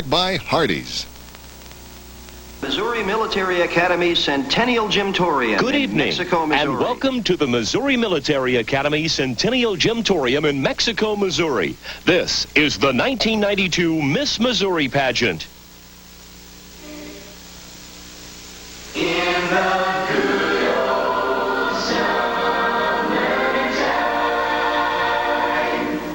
By Hardee's. Missouri Military Academy Centennial Gymtorium. Good in evening, Mexico, Missouri. and welcome to the Missouri Military Academy Centennial Gymtorium in Mexico, Missouri. This is the 1992 Miss Missouri Pageant. In the good old summertime,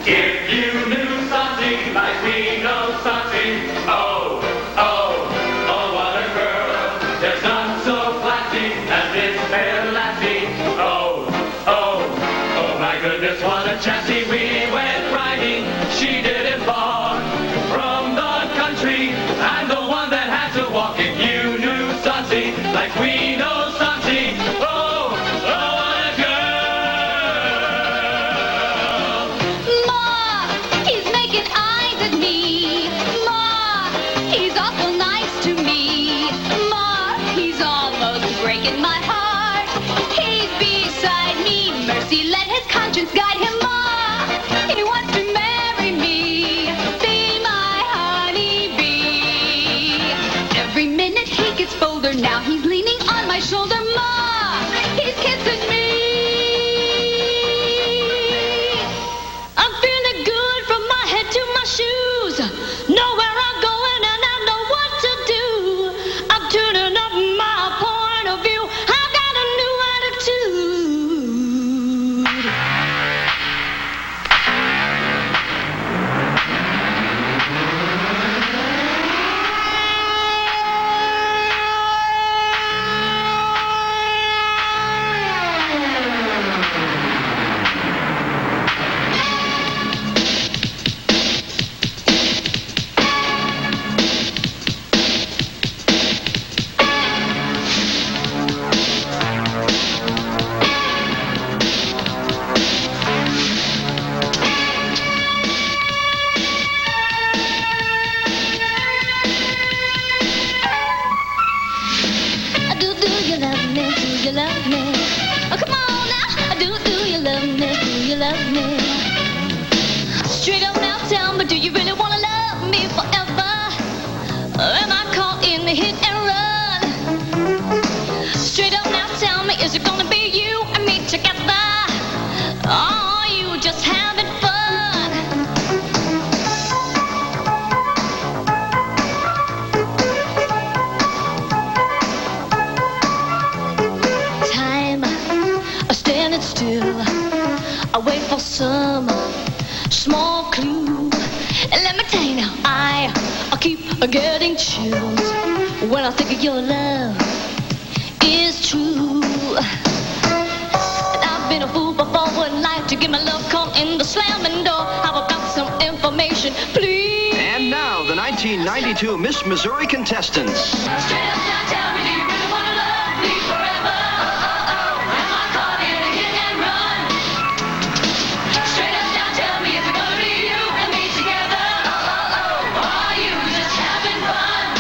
if you knew something like we know something, oh, what a girl. There's none so classy as this fair lassie. Oh, my goodness, what a chassis. We went riding, she didn't far from the country. I'm the one that had to walk it. You knew something like we know something. Oh, what a girl. Ma, he's making eyes at me. Ma, he's awful nice to me. Ma, he's almost breaking my heart. He's beside me. Mercy, let his conscience guide him. Ma, he wants to marry me. Be my honeybee. Every minute he gets bolder. Now he's leaning on my shoulder. Ma, he's kissing me. I'm feeling good from my head to my shoes. Know where I'm going and I know what to do. I'm tuning up my point of view. I've got a new attitude. Do you love me? Do you love me? Oh, come on now. Do you love me? Do you love me? Straight up now, tell me, do you really want to love me forever? Or am I caught in the hit and run? Straight up now, tell me, is it gonna be you and me together? Or are you just having fun? Time, standing still, I wait for some small clue. And let me tell you now, I keep getting chills when I think of your love is true. And I've been a fool before, wouldn't like to get my love caught in the slamming door. How about some information, please? And now, the 1992 Miss Missouri contestants. Straight up now, tell me, do you really want to love me forever? Am I caught in a hit and run? Straight up now, tell me, is it gonna be you and me together? Or are you just having fun?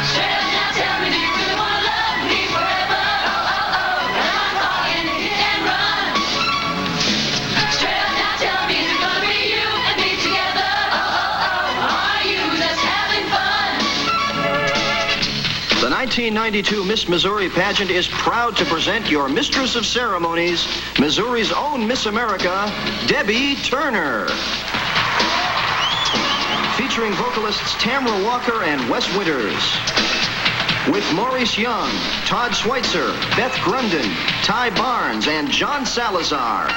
Straight up now, tell me, do you really want to love me forever? Am I caught in a hit and run? Straight up now, tell me, is it gonna be you and me together? Or are you just having fun? The 1992 Miss Missouri Pageant is proud to present your Mistress of Ceremonies, Missouri's own Miss America, Debbie Turner. Featuring vocalists Tamara Walker and Wes Winters. With Maurice Young, Todd Schweitzer, Beth Grunden, Ty Barnes, and John Salazar.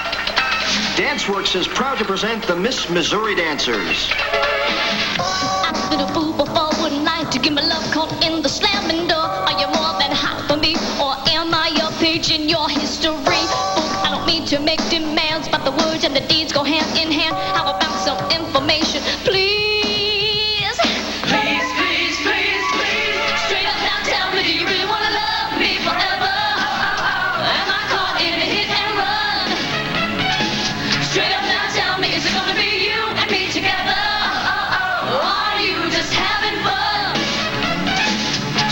Danceworks is proud to present the Miss Missouri Dancers. I've been a fool before, wouldn't like to get my love caught in the slamming door. Are you more than hot for me, or am I a page in your history book? I don't mean to make demands, but the words and the deeds go hand in hand. How about some information, please? Please. Straight up now, tell me, do you really want to love me forever? Am I caught in a hit and run? Straight up now, tell me, is it gonna be you and me together? Or are you just having fun?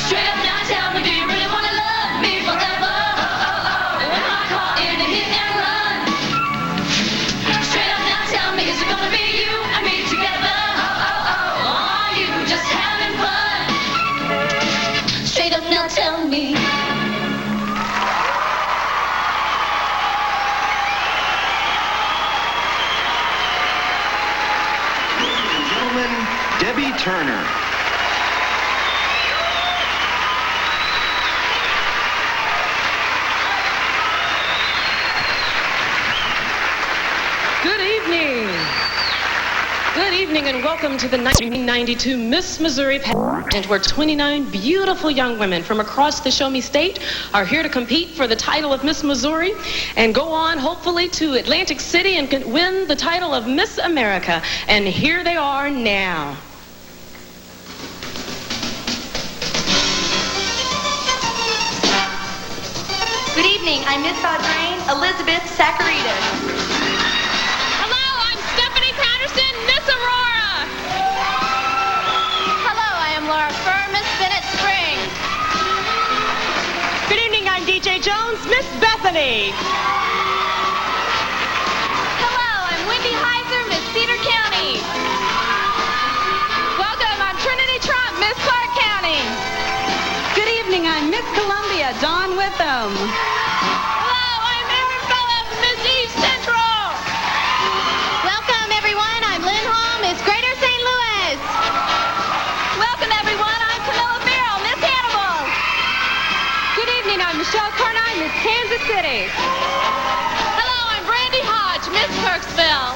Straight up now, tell me, do you really want to love me forever? Am I caught in a hit and run? Straight up now, tell me, is it gonna be you and me together? Or down, tell me. Ladies and gentlemen, Debbie Turner. Good evening. Good evening and welcome to the 1992 Miss Missouri Pageant, where 29 beautiful young women from across the Show Me State are here to compete for the title of Miss Missouri and go on hopefully to Atlantic City and win the title of Miss America. And here they are now. Good evening. I'm Miss Audrain, Elizabeth Sacaritas. Hello, I'm Stephanie Patterson, Miss Aurora. Hello, I am Laura Furr, Miss Bennett Springs. Good evening, I'm DJ Jones, Miss Bethany. Hello, I'm Wendy Heiser, Miss Cedar County. Welcome, I'm Trinity Trump, Miss Clark County. Good evening, I'm Miss Columbia, Dawn Witham. Hello, I'm Erin Phillips, Miss East Central. Welcome, everyone. I'm Lynn Hall, Miss Greater St. Louis. Welcome, everyone. I'm Camilla Farrell, Miss Hannibal. Good evening, I'm Michelle Carnine, Miss Kansas City. Hello, I'm Brandy Hodge, Miss Kirksville.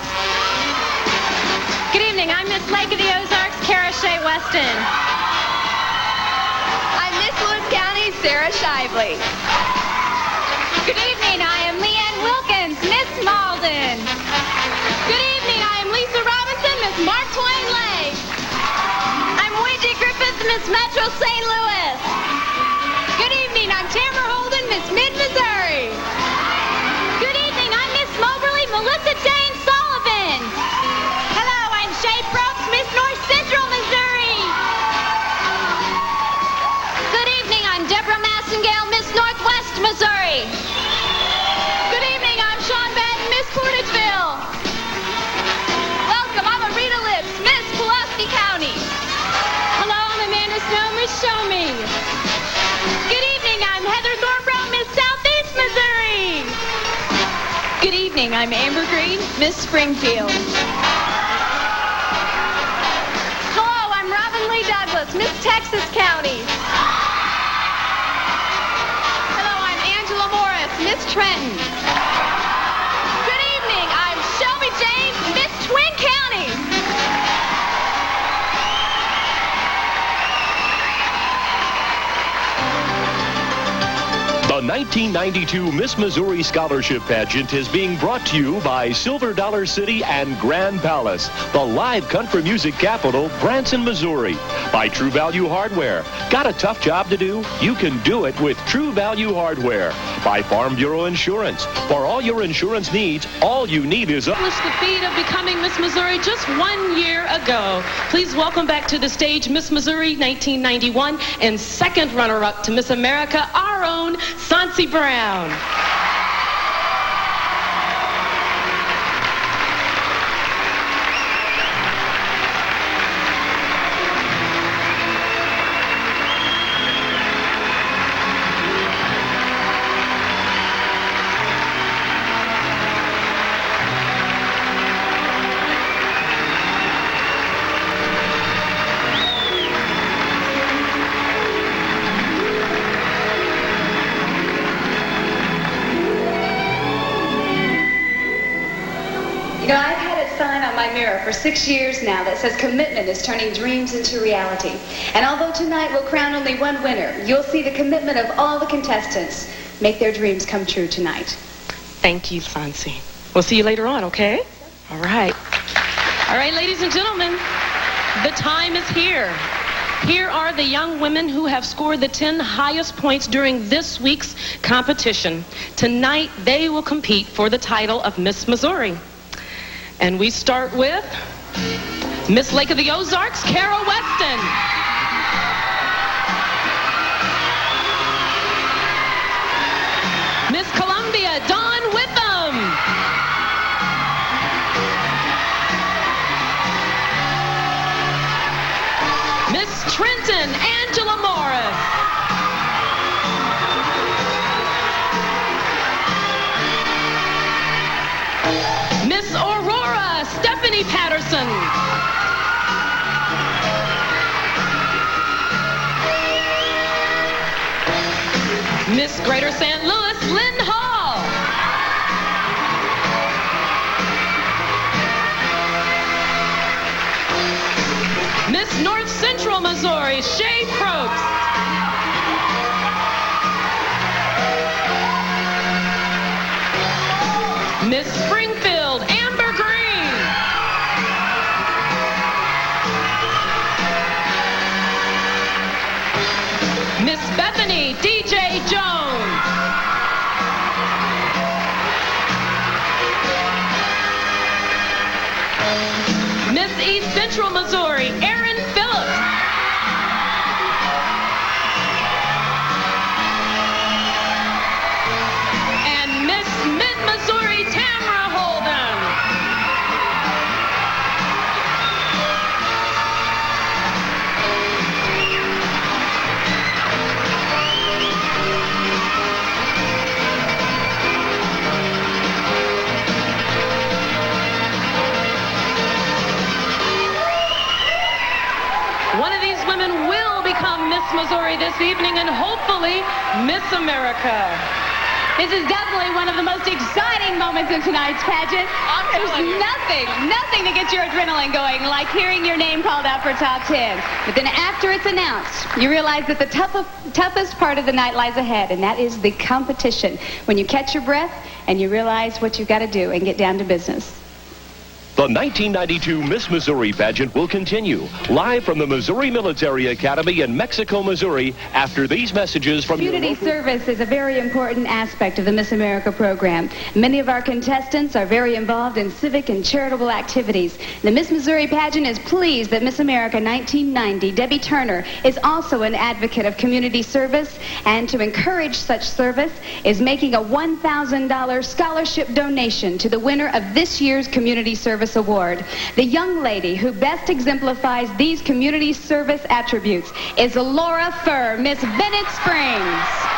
Good evening, I'm Miss Lake of the Ozarks, Kara Shea Weston. I'm Miss Woods County, Sarah Shively. Good evening, I am Leanne Wilkins, Miss Malden. Good evening, I am Lisa Robinson, Miss Mark Twain Lake. I'm Ouija Griffiths, Miss Metro St. Louis. Good evening, I'm Tamara Holden, Miss Mid-Missouri. Good evening, I'm Miss Moberly, Melissa Jane Sullivan. Hello, I'm Shay Brooks, Miss North Central Missouri. Good evening, I'm Deborah Massengale, Miss Northwest Missouri. Good evening, I'm Sean Batten, Miss Portageville. Welcome, I'm Arita Lips, Miss Pulaski County. Hello, I'm Amanda Snow, Miss Show Me. Good evening, I'm Heather Thornbrough, Miss Southeast Missouri. Good evening, I'm Amber Green, Miss Springfield. Hello, I'm Robin Lee Douglas, Miss Texas County. Hello, I'm Angela Morris, Miss Trenton. Good evening, I'm Shelby James, Miss Twin County. The 1992 Miss Missouri Scholarship Pageant is being brought to you by Silver Dollar City and Grand Palace, the live country music capital, Branson, Missouri. By True Value Hardware. Got a tough job to do? You can do it with True Value Hardware. By Farm Bureau Insurance. For all your insurance needs, all you need is a... Accomplished the feat of becoming Miss Missouri just 1 year ago. Please welcome back to the stage Miss Missouri 1991 and second runner-up to Miss America, our own Sansi Brown. You know, I've had a sign on my mirror for 6 years now that says commitment is turning dreams into reality. And although tonight we'll crown only one winner, you'll see the commitment of all the contestants make their dreams come true tonight. Thank you, Sansi. We'll see you later on, okay? All right. All right, ladies and gentlemen, the time is here. Here are the young women who have scored the 10 highest points during this week's competition. Tonight, they will compete for the title of Miss Missouri. And we start with Miss Lake of the Ozarks, Kara Weston. Miss Columbia, Dawn Witham. Miss Trenton, Angela Morris. Tammy Patterson. Miss Greater St. Louis, Lynn Hall. Miss North Central Missouri, Shay Probst. Miss Springfield, Amber Green. Miss Bethany, DJ Jones. Miss East Central Missouri, Erin Phillips. And Miss Mid-Missouri, Tamara Holden. One of these women will become Miss Missouri this evening and hopefully Miss America. This is definitely one of the most exciting moments in tonight's pageant. There's nothing to get your adrenaline going like hearing your name called out for top 10. But then after it's announced, you realize that the toughest part of the night lies ahead, and that is the competition. When you catch your breath and you realize what you've got to do and get down to business. The 1992 Miss Missouri pageant will continue live from the Missouri Military Academy in Mexico, Missouri after these messages from your Community local... service is a very important aspect of the Miss America program. Many of our contestants are very involved in civic and charitable activities. The Miss Missouri pageant is pleased that Miss America 1990, Debbie Turner, is also an advocate of community service, and to encourage such service is making a $1,000 scholarship donation to the winner of this year's Community Service Award. The young lady who best exemplifies these community service attributes is Laura Furr, Miss Bennett Springs.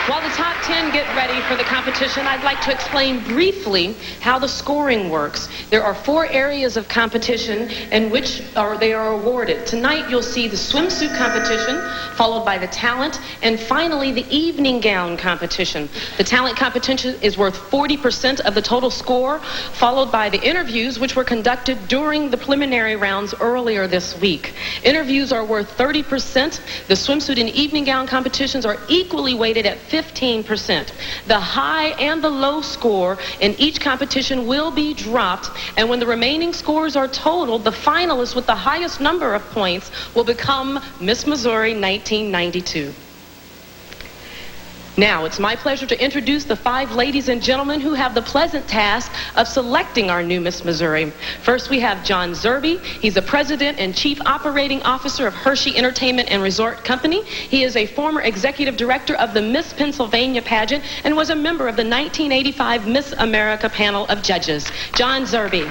While the top 10 get ready for the competition, I'd like to explain briefly how the scoring works. There are 4 areas of competition in which they are awarded. Tonight you'll see the swimsuit competition, followed by the talent, and finally the evening gown competition. The talent competition is worth 40% of the total score, followed by the interviews, which were conducted during the preliminary rounds earlier this week. Interviews are worth 30%. The swimsuit and evening gown competitions are equally weighted at 15%. The high and the low score in each competition will be dropped, and when the remaining scores are totaled, the finalist with the highest number of points will become Miss Missouri 1992. Now, it's my pleasure to introduce the 5 ladies and gentlemen who have the pleasant task of selecting our new Miss Missouri. First, we have John Zerbe. He's the president and chief operating officer of Hershey Entertainment and Resort Company. He is a former executive director of the Miss Pennsylvania pageant and was a member of the 1985 Miss America panel of judges. John Zerbe.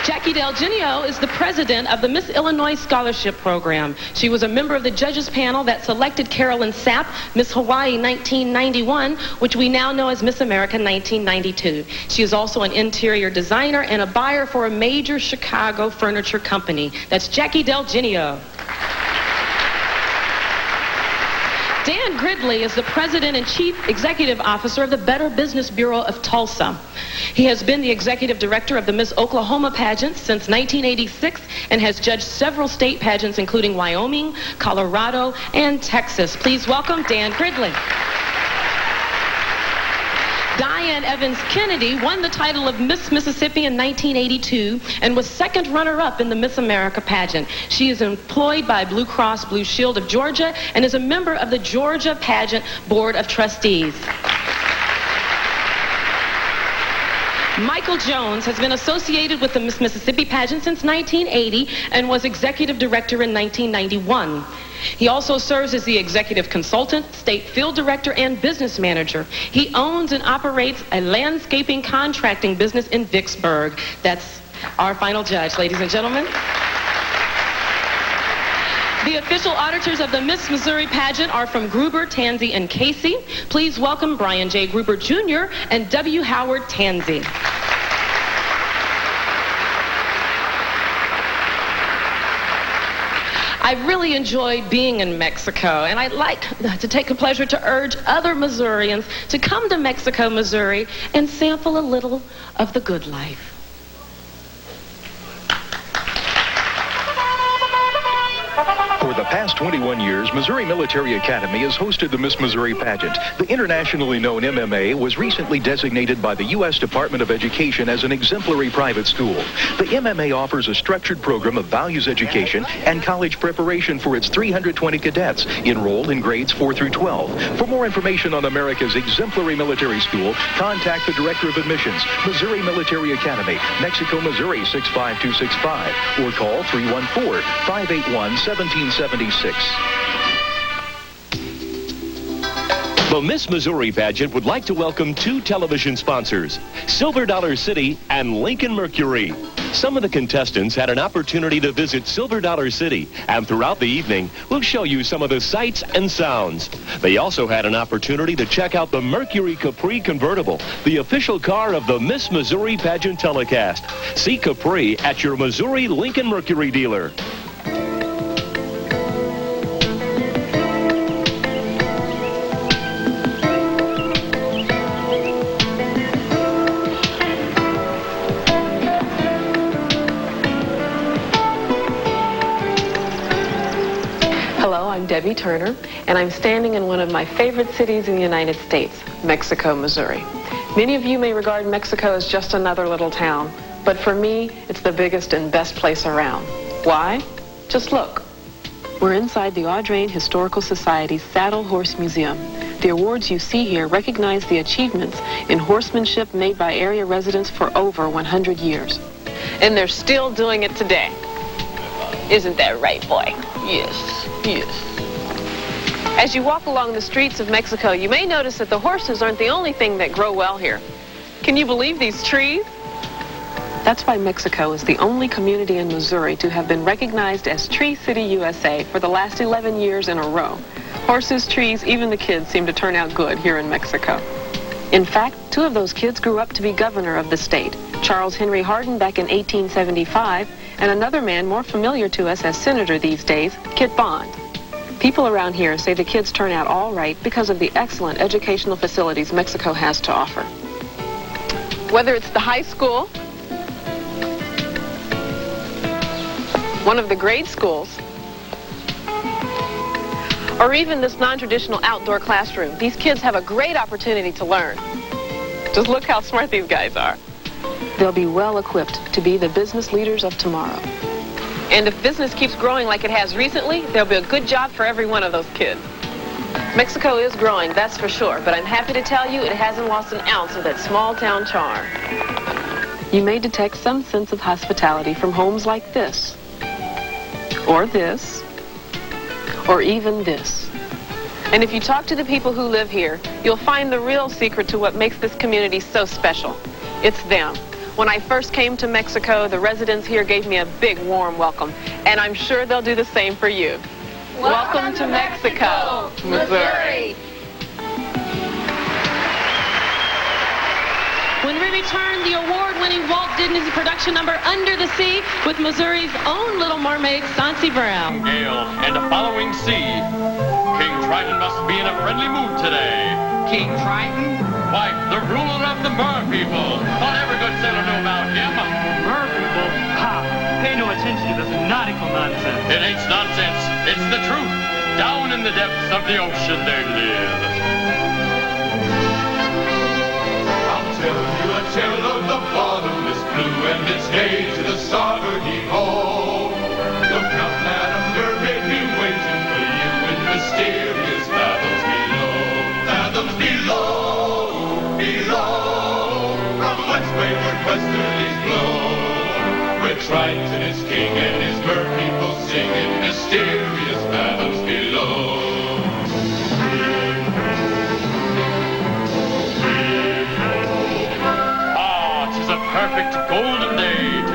Jackie Del Genio is the president of the Miss Illinois Scholarship Program. She was a member of the judges panel that selected Carolyn Sapp, Miss Hawaii 1991, which we now know as Miss America 1992. She is also an interior designer and a buyer for a major Chicago furniture company. That's Jackie Del Genio. Dan Gridley is the president and chief executive officer of the Better Business Bureau of Tulsa. He has been the executive director of the Miss Oklahoma pageant since 1986 and has judged several state pageants including Wyoming, Colorado, and Texas. Please welcome Dan Gridley. Diane Evans Kennedy won the title of Miss Mississippi in 1982 and was second runner-up in the Miss America pageant. She is employed by Blue Cross Blue Shield of Georgia and is a member of the Georgia Pageant Board of Trustees. Michael Jones has been associated with the Miss Mississippi pageant since 1980 and was executive director in 1991. He also serves as the executive consultant, state field director, and business manager. He owns and operates a landscaping contracting business in Vicksburg. That's Our final judge, ladies and gentlemen. The official auditors of the Miss Missouri pageant are from Gruber, Tansey, and Casey. Please welcome Brian J. Gruber Jr. and W. Howard Tansey. I really enjoyed being in Mexico, and I'd like to take a pleasure to urge other Missourians to come to Mexico, Missouri, and sample a little of the good life. For the past 21 years, Missouri Military Academy has hosted the Miss Missouri pageant. The internationally known MMA was recently designated by the U.S. Department of Education as an exemplary private school. The MMA offers a structured program of values education and college preparation for its 320 cadets enrolled in grades 4 through 12. For more information on America's exemplary military school, contact the Director of Admissions, Missouri Military Academy, Mexico, Missouri 65265, or call 314-581-1776. The Miss Missouri pageant would like to welcome two television sponsors, Silver Dollar City and Lincoln Mercury. Some of the contestants had an opportunity to visit Silver Dollar City, and throughout the evening, we'll show you some of the sights and sounds. They also had an opportunity to check out the Mercury Capri convertible, the official car of the Miss Missouri pageant telecast. See Capri at your Missouri Lincoln Mercury dealer. Hello, I'm Debbie Turner, and I'm standing in one of my favorite cities in the United States, Mexico, Missouri. Many of you may regard Mexico as just another little town, but for me, it's the biggest and best place around. Why? Just look. We're inside the Audrain Historical Society's Saddle Horse Museum. The awards you see here recognize the achievements in horsemanship made by area residents for over 100 years. And they're still doing it today. Isn't that right, boy? Yes, yes. As you walk along the streets of Mexico, you may notice that the horses aren't the only thing that grow well here. Can you believe these trees? That's why Mexico is the only community in Missouri to have been recognized as Tree City, USA for the last 11 years in a row. Horses, trees, even the kids seem to turn out good here in Mexico. In fact, two of those kids grew up to be governor of the state, Charles Henry Hardin back in 1875, and another man more familiar to us as senator these days, Kit Bond. People around here say the kids turn out all right because of the excellent educational facilities Mexico has to offer. Whether it's the high school, one of the grade schools, or even this non-traditional outdoor classroom, these kids have a great opportunity to learn. Just look how smart these guys are. They'll be well equipped to be the business leaders of tomorrow. And if business keeps growing like it has recently, there'll be a good job for every one of those kids. Mexico is growing, that's for sure, but I'm happy to tell you it hasn't lost an ounce of that small-town charm. You may detect some sense of hospitality from homes like this, or this, or even this. And if you talk to the people who live here, you'll find the real secret to what makes this community so special. It's them. When I first came to Mexico, the residents here gave me a big, warm welcome, and I'm sure they'll do the same for you. Welcome to Mexico, Missouri. When we return, the award-winning Walt Disney production number Under the Sea with Missouri's own Little Mermaid, Sansi Brown. Gale and a following sea. King Triton must be in a friendly mood today. King Triton? Why, the ruler of the mer people. Thought every good sailor knew about him. Mer people? Ha! Pay no attention to this nautical nonsense. It ain't nonsense. It's the truth. Down in the depths of the ocean they live. I'll tell you a tale of the bottomless blue, and it's gay to the starboard heave-ho. Look out, madam, mermaid, be waiting for you in mysterious fathoms below. Fathoms below, below. From whence wayward westerlies blow. Where Triton is king and his mer people sing in mysterious fathoms below. Ah, 'tis a perfect golden day to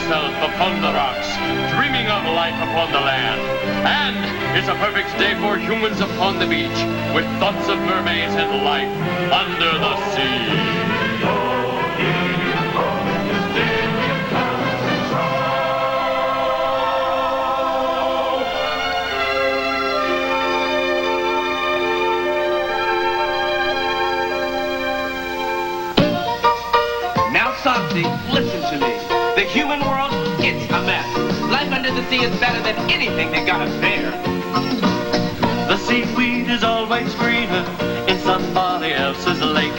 yourself upon the rocks, dreaming of life upon the land. And it's a perfect day for humans upon the beach, with thoughts of mermaids and life under the sea. Now, Santi, listen to me. The human world, it's a mess. Life under the sea is better than anything they got up there. The seaweed is always greener in somebody else's lake.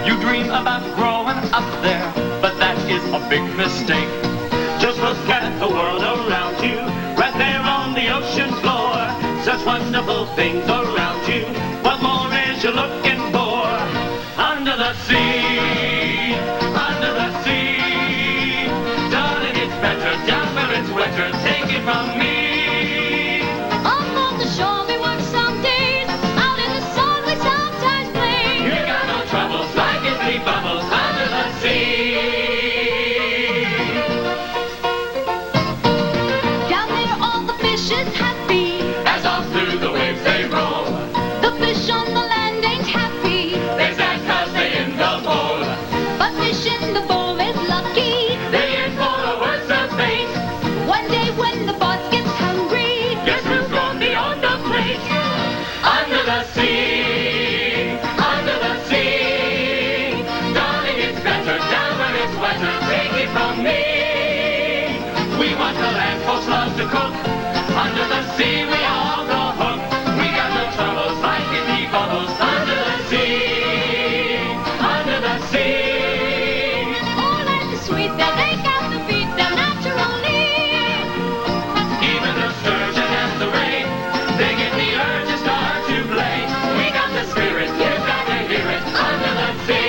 You dream about growing up there, but that is a big mistake. Just look at the world around you, right there on the ocean floor. Such wonderful things around you. What more is you looking for? Under the sea, under the sea. Darling, it's better down where it's wetter. Take it from me. Up on the shore we work some days. Out in the sun we sometimes play. You got no troubles, life is three bubbles under the sea. Down there all the fish is happy. As off through the waves they roll. The fish on the land ain't happy. They sad 'cause they in the bowl. But fish in the bowl is lucky. They in for the worst of fate. One day when the boss gets hungry, Guess who's gone beyond the plate? Under the sea, under the sea. Darling, it's better down where it's wetter. Take it from me. We want the land folks love to cook. Under the sea, we all go hook. We got no troubles, life is deep bubbles. Under the sea, under the sea. all life is sweet there. They got to beat them naturally. Even the sturgeon and the ray, they get the urge to start to play. We got the spirit, you've got to hear it. Under the sea.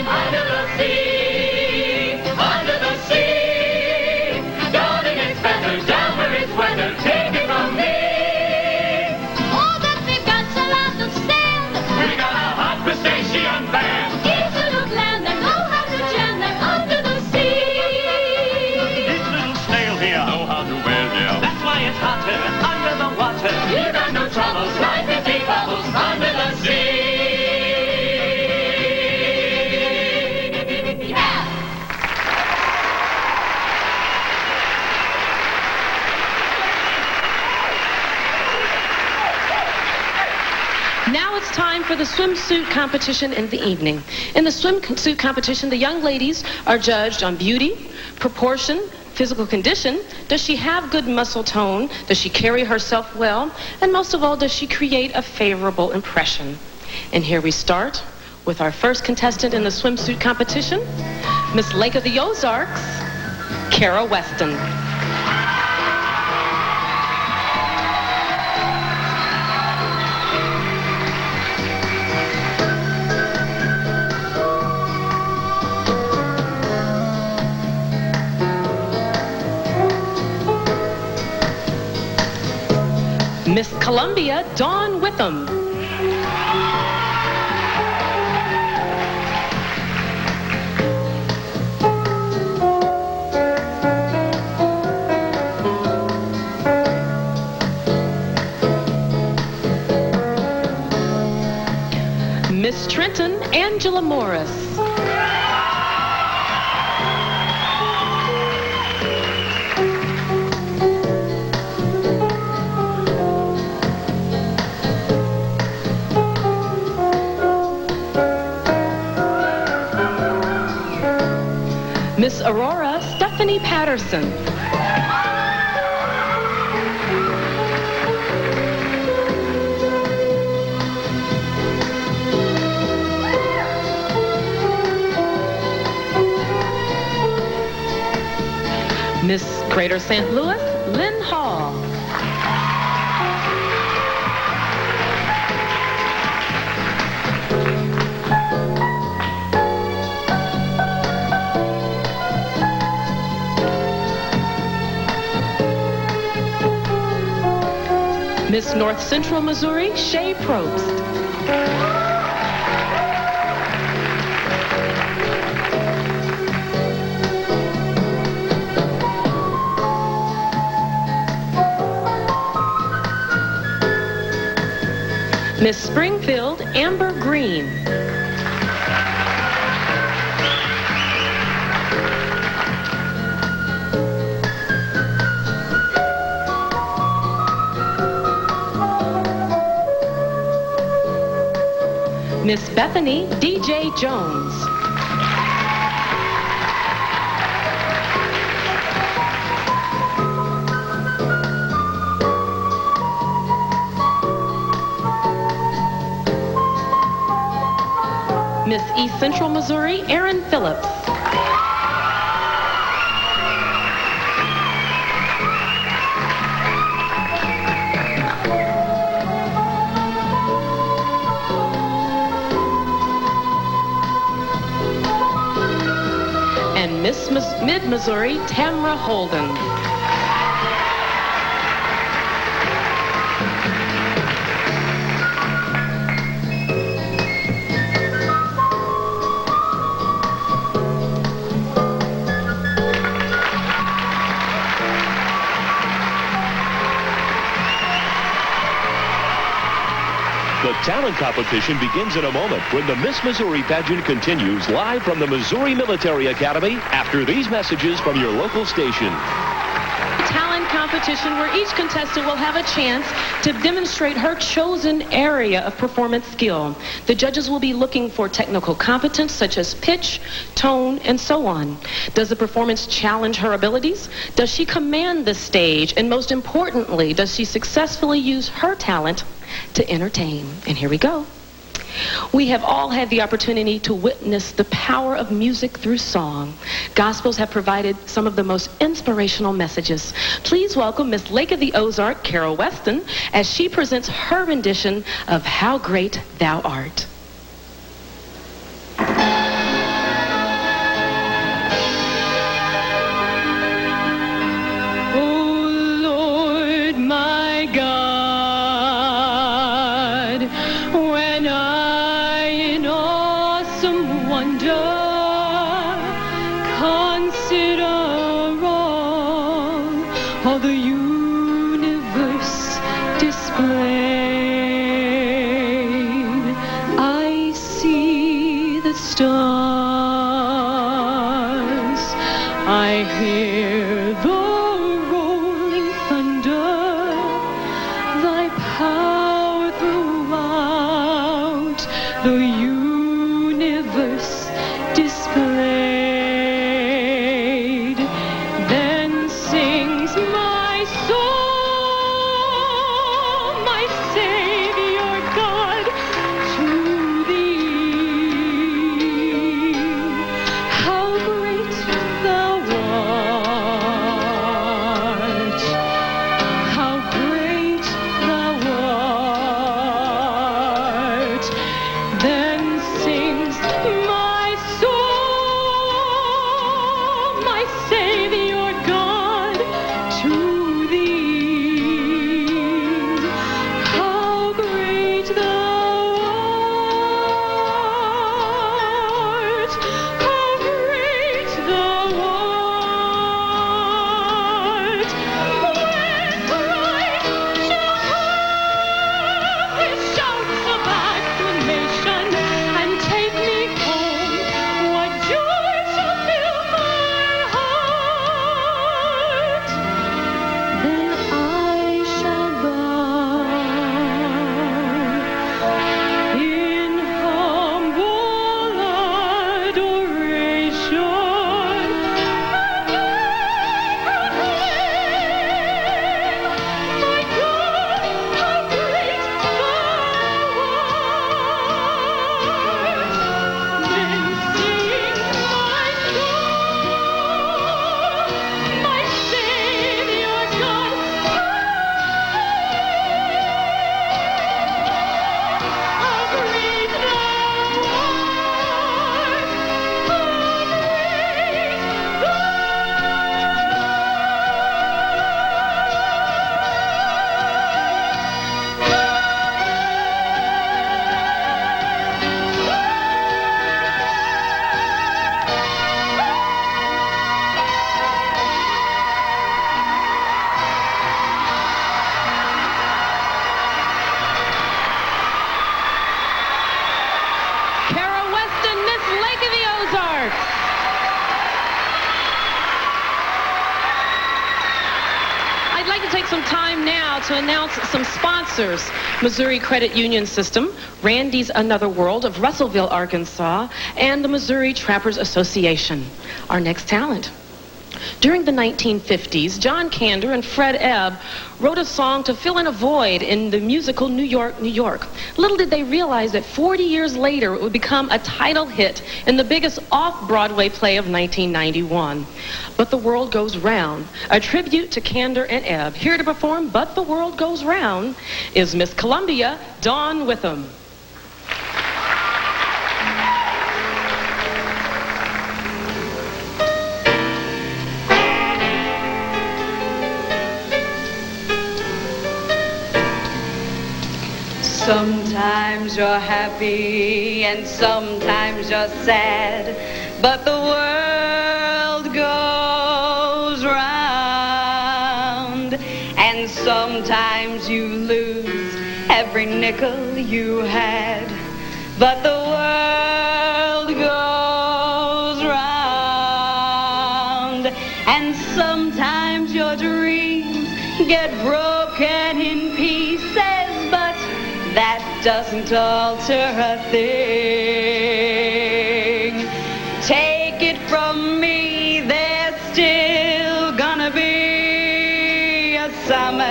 Under the sea, under the sea. Darling, it's better down where it's wetter. Take it from me. All that they've got's a lot of sand. We got a hot crustacean band. Each little land that know how to jam them under the sea. This little snail here. Know how to wear them. That's why it's hotter under the water. You got no troubles, life is deep bubbles under the sea. Yeah. Now it's time for the swimsuit competition in the evening. In the swimsuit competition, the young ladies are judged on beauty, proportion, physical condition. Does she have good muscle tone? Does she carry herself well? And most of all, does she create a favorable impression? And here we start with our first contestant in the swimsuit competition, Miss Lake of the Ozarks, Kara Weston. Miss Columbia, Dawn Witham. Miss Trenton, Angela Morris. Miss Aurora, Stephanie Patterson. Miss Greater St. Louis, Lynn Hall. Miss North Central Missouri, Shay Probst. Miss Springfield Amber Green. Miss Bethany DJ Jones. Miss East Central Missouri, Erin Phillips. And Miss Mid-Missouri, Tamra Holden. The talent competition begins in a moment when the Miss Missouri pageant continues live from the Missouri Military Academy after these messages from your local station. Talent competition where each contestant will have a chance to demonstrate her chosen area of performance skill. The judges will be looking for technical competence such as pitch, tone, and so on. Does the performance challenge her abilities? Does she command the stage? And most importantly, does she successfully use her talent to entertain? And here we go. We have all had the opportunity to witness the power of music through song. Gospels have provided some of the most inspirational messages. Please welcome Miss Lake of the Ozark, Carol Weston, as she presents her rendition of How Great Thou Art. Oh Lord, my God, when I in awesome wonder consider all the universe displayed, I see the stars, I hear the rolling thunder, thy power throughout the universe displayed. Then sings my soul, my Savior God, to thee. How great thou art. to announce some sponsors. Missouri Credit Union System, Randy's Another World of Russellville, Arkansas, and the Missouri Trappers Association. Our next talent. During the 1950s, John Kander and Fred Ebb wrote a song to fill in a void in the musical New York, New York. Little did they realize that 40 years later it would become a title hit in the biggest off-Broadway play of 1991. But the World Goes Round, a tribute to Kander and Ebb. Here to perform But the World Goes Round is Miss Columbia, Dawn Witham. Sometimes you're happy and sometimes you're sad, but the world goes round. And sometimes you lose every nickel you had, but the world goes round. And sometimes your dreams get broken in pieces, but that doesn't alter a thing. Take it from me, there's still gonna be a summer,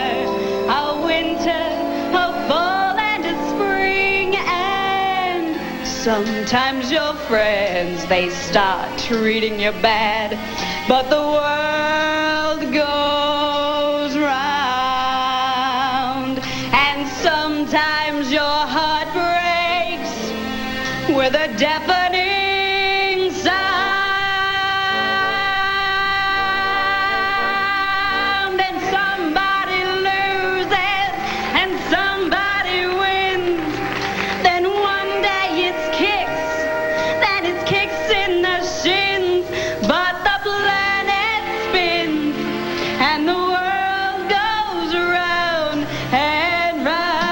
a winter, a fall and a spring. And sometimes your friends, they start treating you bad, but the world goes round. And sometimes your heart breaks with a deafening sound. And somebody loses and somebody wins. Then one day it's kicks, then it's kicks in the shins. But the planet spins and the world goes round and round.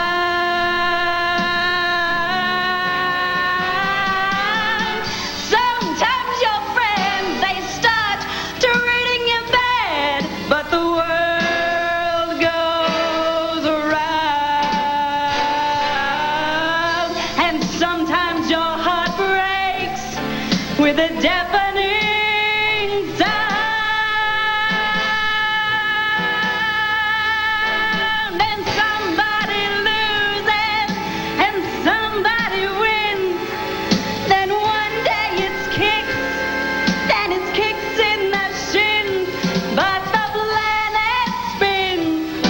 Sometimes your friends, they start treating you bad, but the world goes around. And sometimes your heart breaks with a deafening sound. And somebody loses and somebody wins. Then one day it's kicks, then it's kicks in the shins. But the planet spins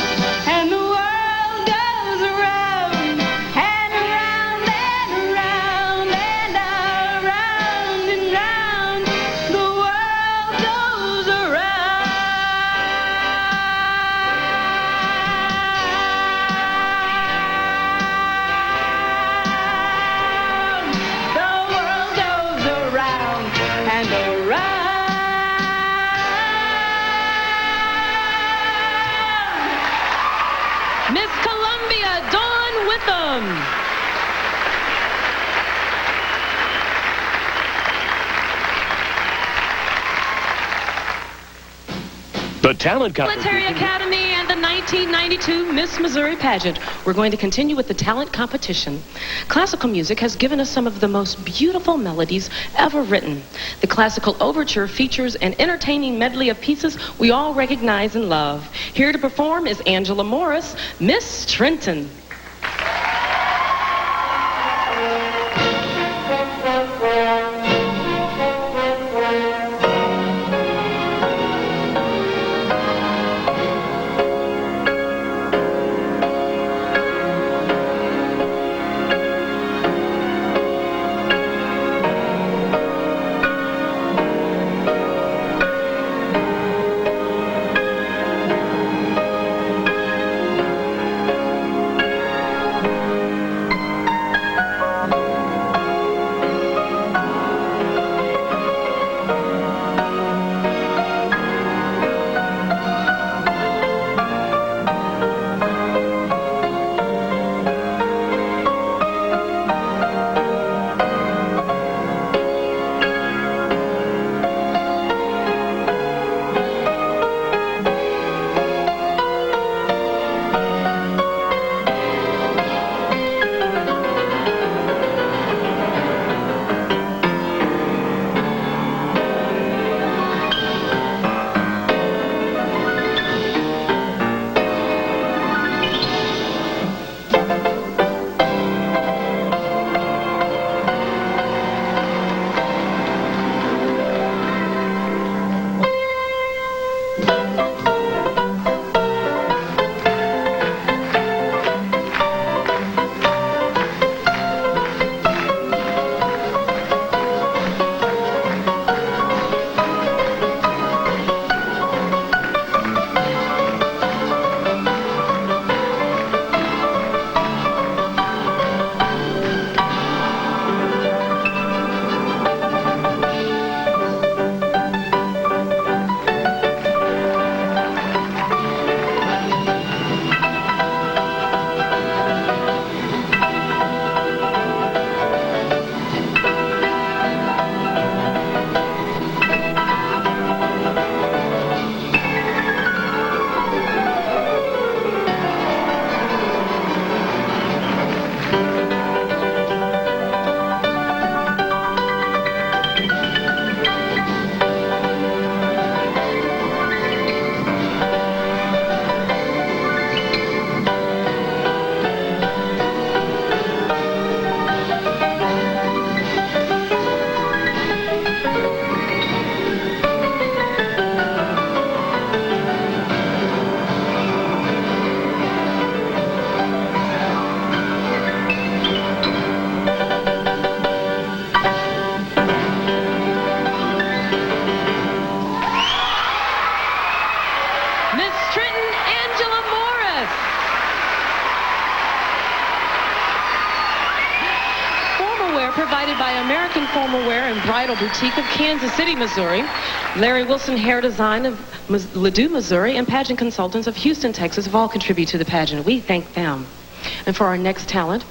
and the world goes around and round and round and around and round. The world goes around. The world goes around and around. Miss Columbia, Dawn Witham. The talent Military competition. Academy and the 1992 Miss Missouri Pageant. We're going to continue with the talent competition. Classical music has given us some of the most beautiful melodies ever written. The classical overture features an entertaining medley of pieces we all recognize and love. Here to perform is Angela Morris, Miss Trenton. Bridal Boutique of Kansas City, Missouri, Larry Wilson Hair Design of Ladue, Missouri, and Pageant Consultants of Houston, Texas have all contributed to the pageant. We thank them. And for our next talent,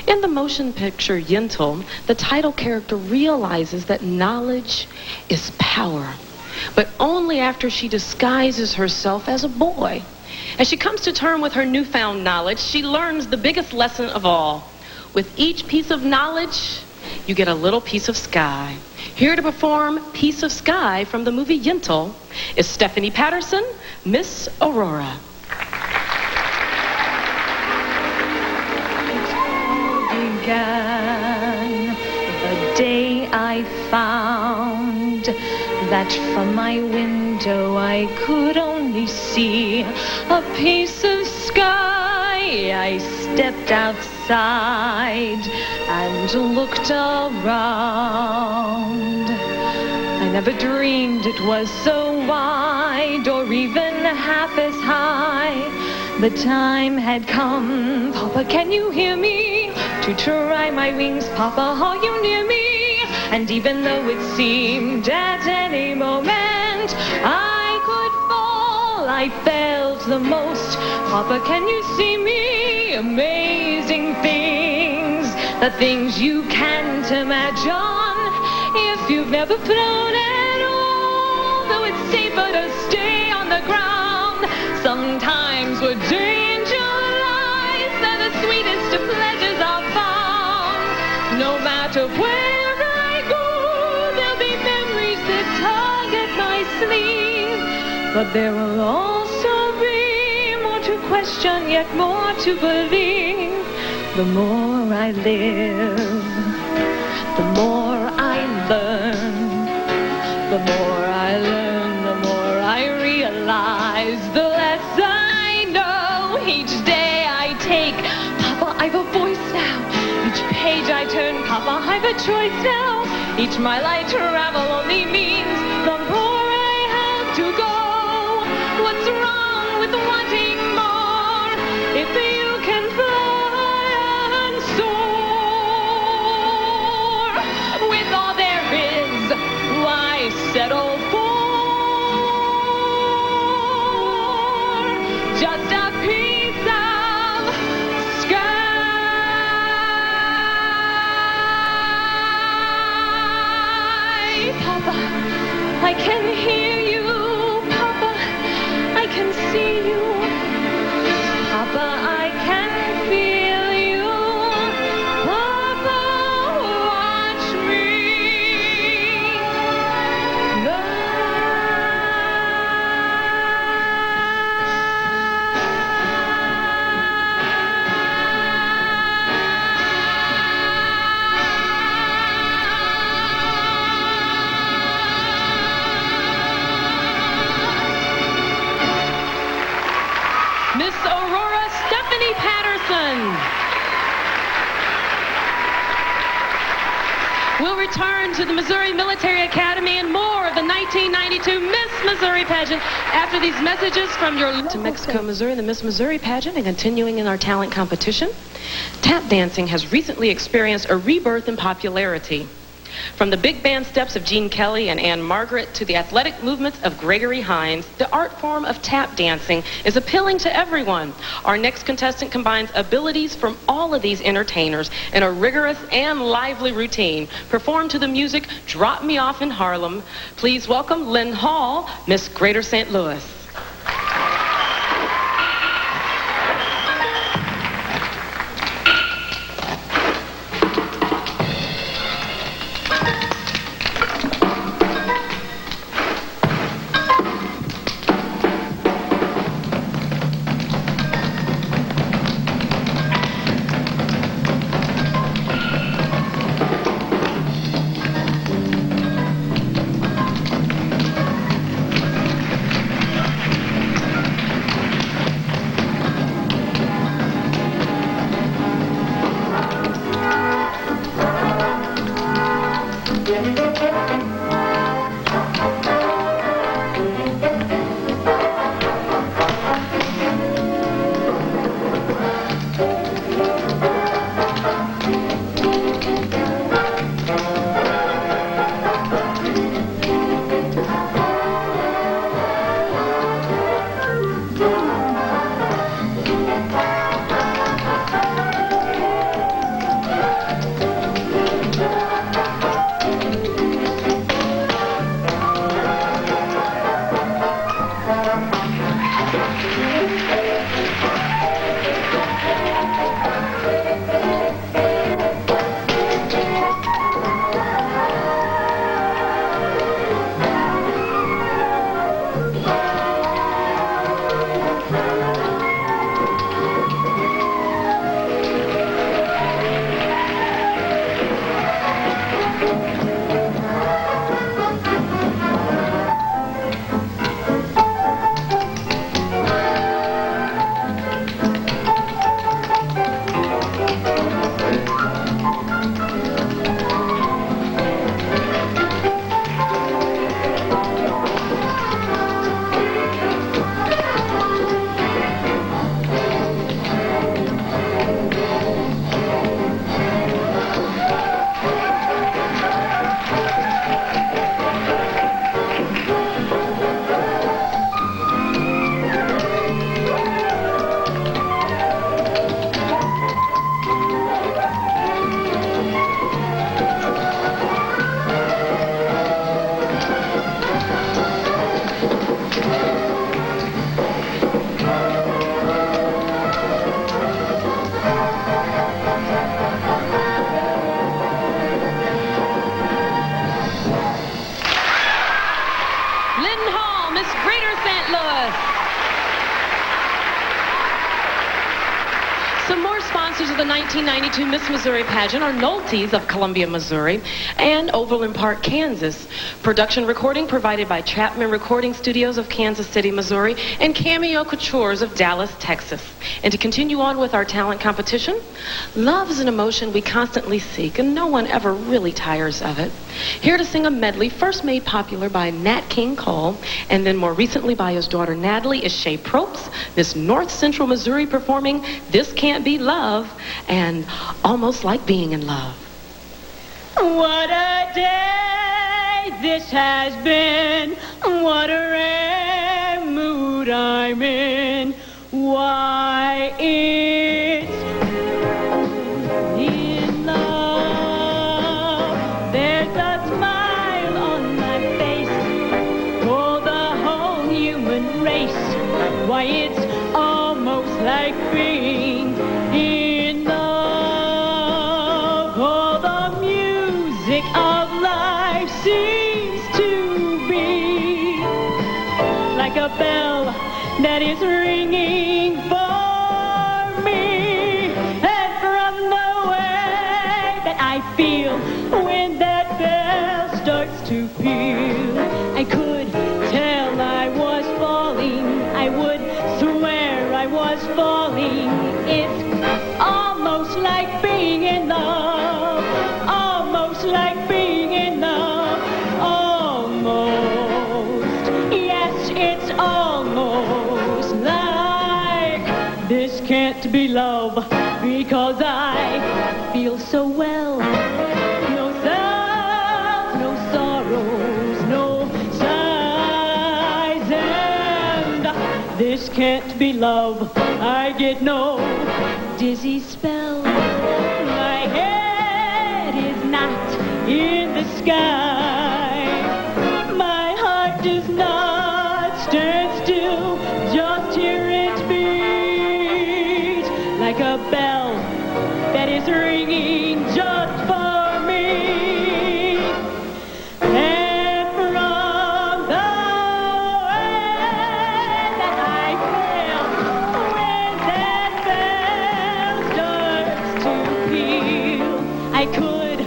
in the motion picture Yentl, the title character realizes that knowledge is power, but only after she disguises herself as a boy. As she comes to terms with her newfound knowledge, she learns the biggest lesson of all. With each piece of knowledge, you get a little piece of sky. Here to perform Piece of Sky from the movie Yentl is Stephanie Patterson, Miss Aurora. Began the day I found that from my window I could only see a piece of sky. I stepped outside and looked around. I never dreamed it was so wide or even half as high. The time had come, Papa, can you hear me? To try my wings, Papa, are you near me? And even though it seemed at any moment I could fall, I felt the most. Papa, can you see me? Amazing things, the things you can't imagine if you've never flown at all. Though it's safer to stay on the ground, sometimes where danger lies, there the sweetest of pleasures are found. No matter where I go, there'll be memories that tug at my sleeve. But there will also be more to question, yet more to believe. The more I live, the more I learn. The more I learn, the more I realize. The less I know, each day I take. Papa, I've a voice now. Each page I turn, Papa, I've a choice now. Each mile I travel only means the more I have to go. What's wrong with wanting more? If you can fly and soar, with all there is, why settle for just a piece of sky? Papa, I can hear you. Papa, I can see you. Papa, I can feel you. Papa, watch me. Miss Aurora Stephanie Patterson will return to the Missouri Military Academy and more of the 1992 Miss Missouri pageant after these messages from your to Mexico, Missouri, the Miss Missouri pageant, and continuing in our talent competition. Tap dancing has recently experienced a rebirth in popularity. From the big band steps of Gene Kelly and Ann Margaret to the athletic movements of Gregory Hines, the art form of tap dancing is appealing to everyone. Our next contestant combines abilities from all of these entertainers in a rigorous and lively routine, performed to the music Drop Me Off in Harlem. Please welcome Lynn Hall, Miss Greater St. Louis. St. Louis. Some more sponsors of the 1992 Miss Missouri pageant are Nolte's of Columbia, Missouri, and Overland Park, Kansas. Production recording provided by Chapman Recording Studios of Kansas City, Missouri, and Cameo Coutures of Dallas, Texas. And to continue on with our talent competition, love is an emotion we constantly seek, and no one ever really tires of it. Here to sing a medley first made popular by Nat King Cole, and then more recently by his daughter Natalie, is Shay Probst, Miss North Central Missouri, performing This Can't Be Love and Almost Like Being in Love. What a day this has been. What a rare mood I'm in. Why, it's in love. There's a smile on my face for the whole human race. Why, it's almost like being in love. All the music of life seems to be like a bell that is ringing for me. And from the way that I feel when that bell starts to peal, I could tell I was falling. I would swear I was falling. It's almost like being in love. Almost like being in love. Almost. Yes, it's almost like this can't be love, because I feel so well. No sounds, no sorrows, no sighs, and this can't be love. I get no dizzy spell. My head is not in the sky. My heart does not stand still. Just hear it beat like a bell that is ringing just for me. And from the way that I feel when that bell starts to peal, I could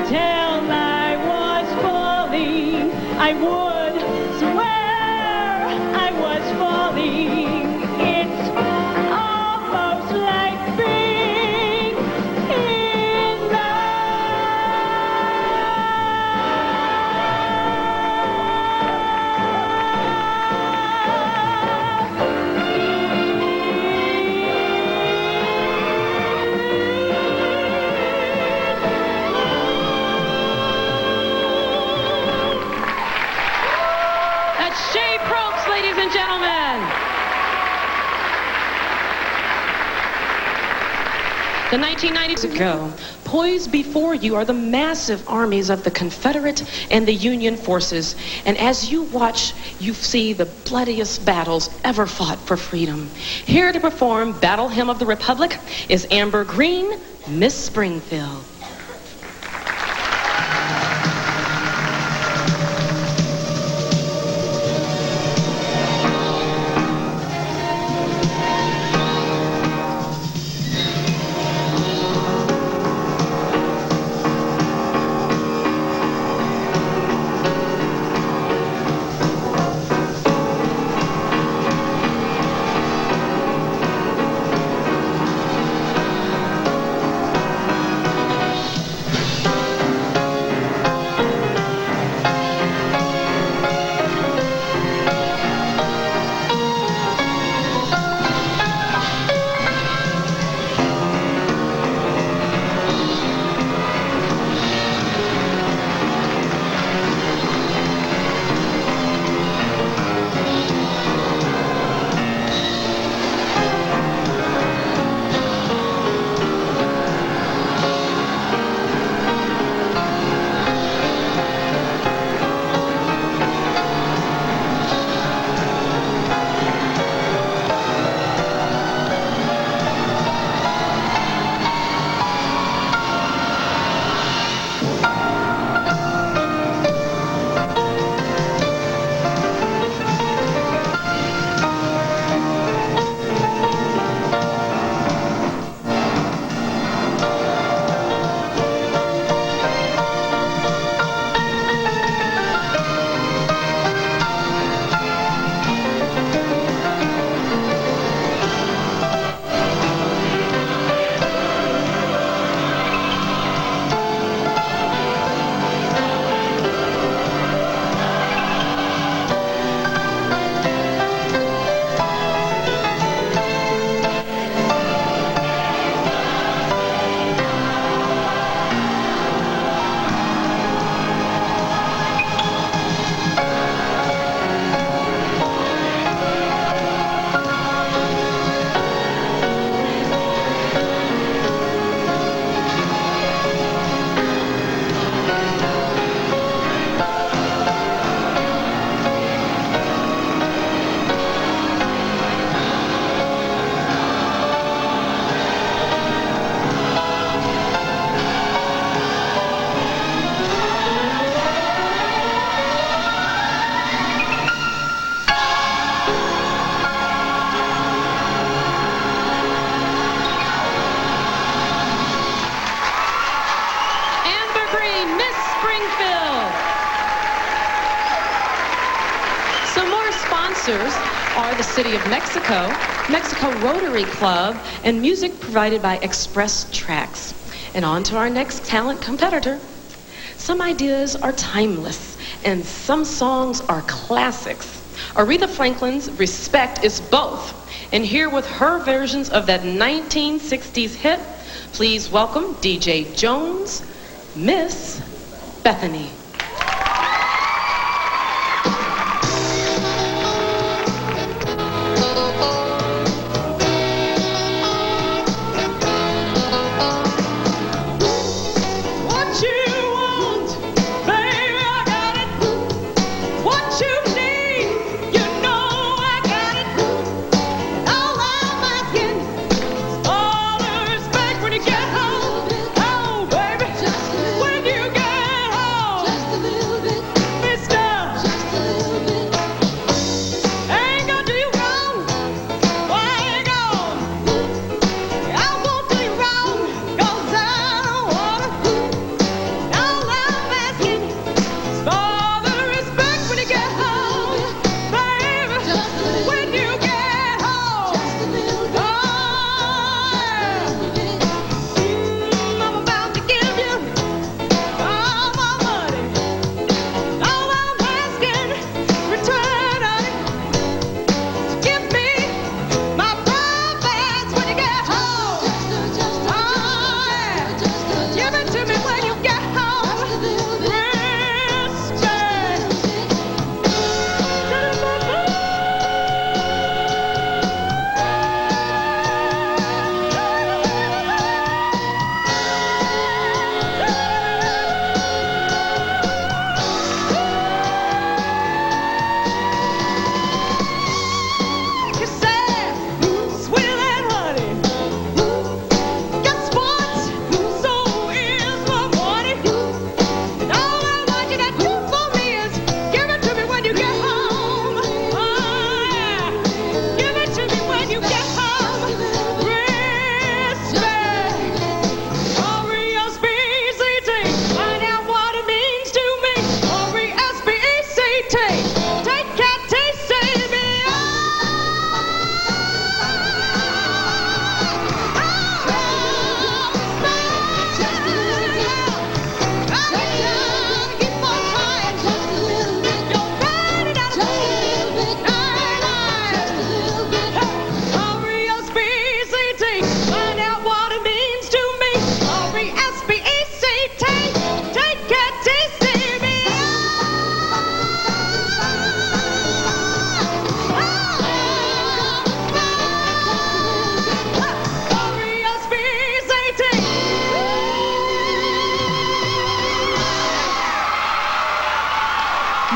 tell I was falling. I would swear I was falling. It's almost like being in That's Shay Probst, ladies and gentlemen. The 1990s ago, poised before you are the massive armies of the Confederate and the Union forces. And as you watch, you see the bloodiest battles ever fought for freedom. Here to perform Battle Hymn of the Republic is Amber Green, Miss Springfield. sponsors are the City of Mexico, Mexico Rotary Club, and music provided by Express Tracks. And on to our next talent competitor. Some ideas are timeless, and some songs are classics. Aretha Franklin's Respect is both. And here with her versions of that 1960s hit, please welcome DJ Jones, Miss Bethany.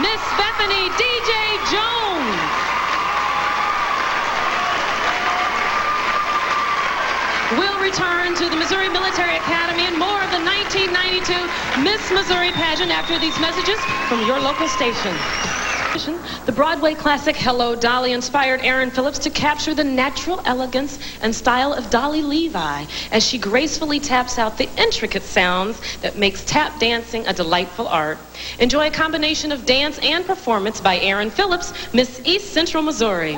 Miss Bethany DJ Jones. We'll return to the Missouri Military Academy and more of the 1992 Miss Missouri pageant after these messages from your local station. The Broadway classic Hello, Dolly inspired Erin Phillips to capture the natural elegance and style of Dolly Levi as she gracefully taps out the intricate sounds that makes tap dancing a delightful art. Enjoy a combination of dance and performance by Erin Phillips, Miss East Central Missouri.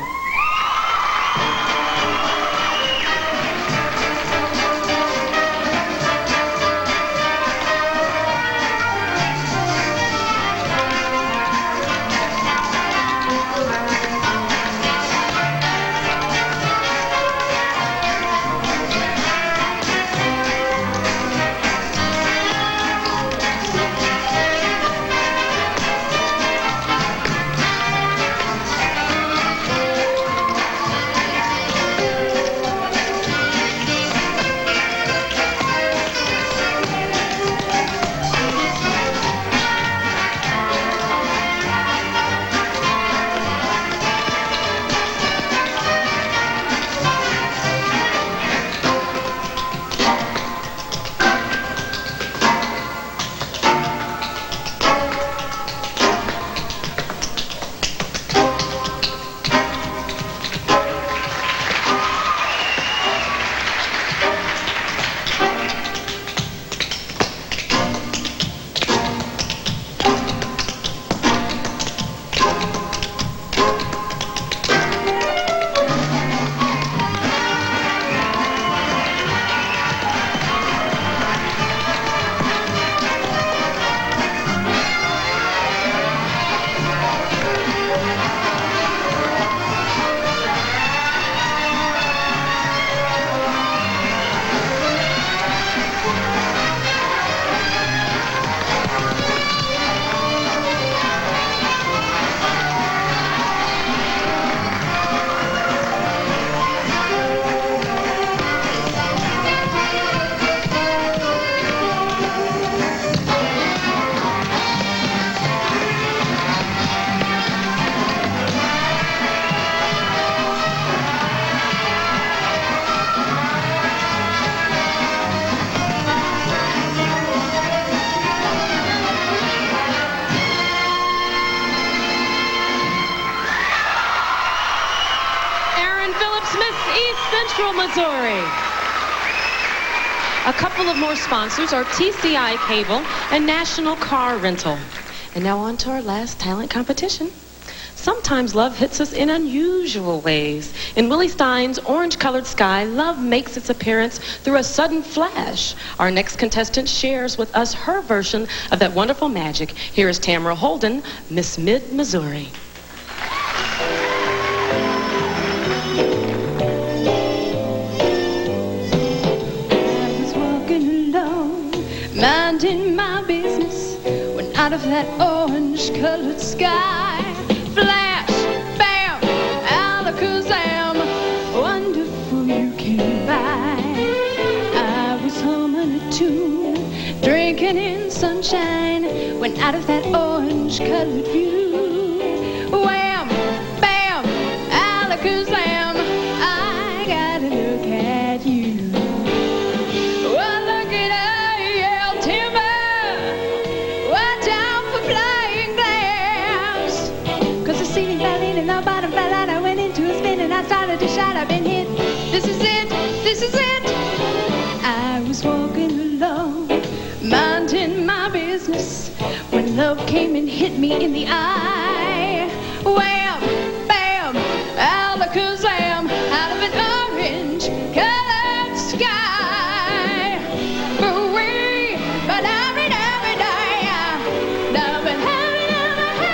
Central Missouri. A couple of more sponsors are TCI Cable and National Car Rental. And now on to our last talent competition. Sometimes love hits us in unusual ways. In Willie Stein's Orange-Colored Sky, love makes its appearance through a sudden flash. Our next contestant shares with us her version of that wonderful magic. Here is Tamara Holden, Miss Mid-Missouri. I was walking alone, minding my business, when out of that orange-colored sky, flash, bam, alakazam, wonderful you came by. I was humming a tune, drinking in sunshine, when out of that orange-colored view, wham, bam, alakazam, I gotta look at you. Well, look at her, yeah, timber, watch out for flying glass. 'Cause the ceiling fell in and the bottom fell out. I went into a spin and I started to shout. I've been hit. This is it. This is it. I was walking alone, minding my business, when love came and hit me in the eye. Wham, bam, alakazam, out of an orange-colored sky. Ooh-wee, ba-da-ba-da-ba-da-ya, da-ba-da-ba-da-ba-da.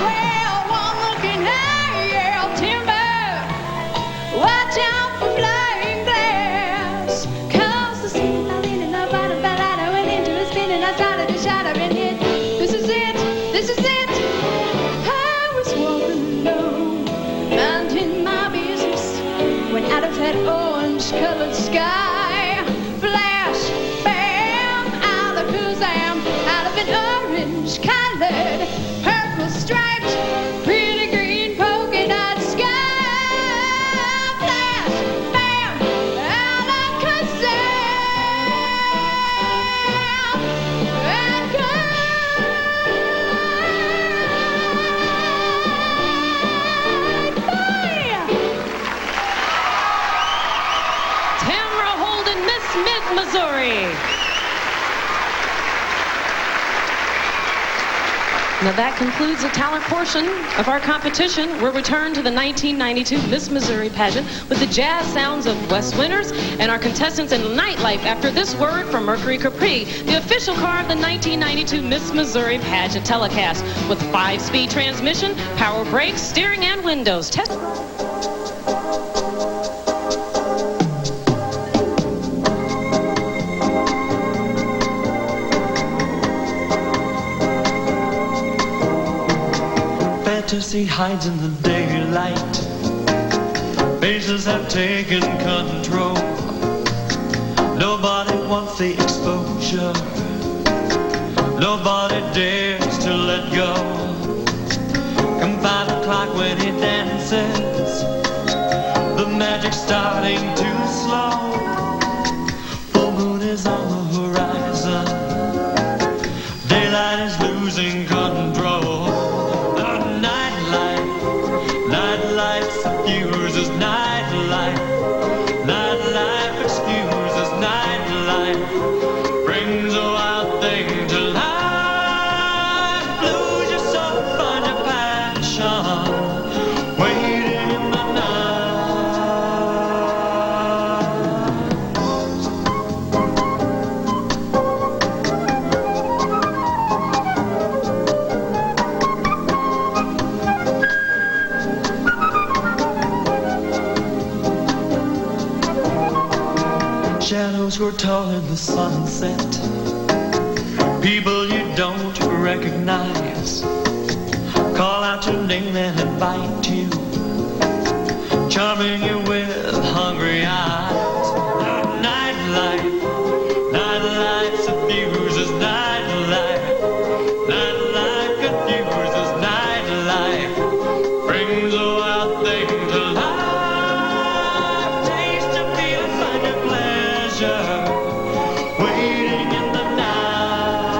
Well, one looking high, yeah, timber, watch out for flying glass. 'Cause the ceiling fell in and the bottom fell out. I went into a spin and I started to shout. I've been hit. This is it. This is it. I was walking alone, minding my business, when out of that orange-colored sky, flash, bam, alakazam, out of an orange-colored, purple-striped, pretty green polka dot sky. Flash, bam, alakazam, Tamara Holden, Miss Mid-Missouri. Now that concludes the talent portion of our competition. We'll return to the 1992 Miss Missouri pageant with the jazz sounds of Wes Winters and our contestants in nightlife after this word from Mercury Capri, the official car of the 1992 Miss Missouri pageant telecast with 5-speed transmission, power brakes, steering, and windows. Test. Fantasy hides in the daylight. Faces have taken control. Nobody wants the exposure. Nobody dares to let go. Come 5 o'clock when he dances, the magic's starting to slow. Full moon is on the horizon. Daylight is losing control. Nightlife excuses nightlife. Nightlife excuses nightlife. Brings a wild thing to life. Lose your soul, find your passion. Waiting in the shadows grow tall in the sunset. People you don't recognize call out your name and invite you, charming you with hungry eyes. Nightlife, nightlife suffuses nightlife. Nightlife confuses nightlife. Brings a wild thing to life. Taste your feel, find your pleasure. Waiting in the night.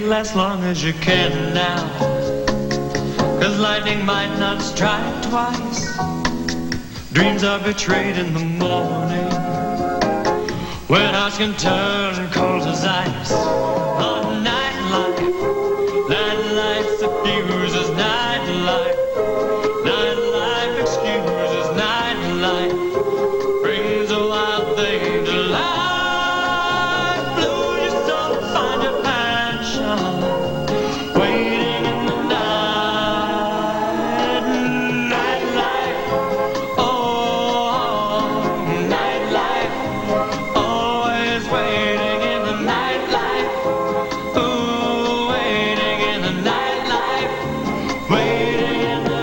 last long as you can now. 'Cause lightning might not strike twice. Dreams are betrayed in the morning, when hearts can turn cold as ice. On nightlife, nightlife suffuses nightlife. Nightlife excuses nightlife. Brings a wild thing to life. Lose your soul, find your passion. Waiting in the night. Nightlife. Oh, nightlife. Always waiting in the nightlife. Ooh, waiting in the nightlife. Waiting in the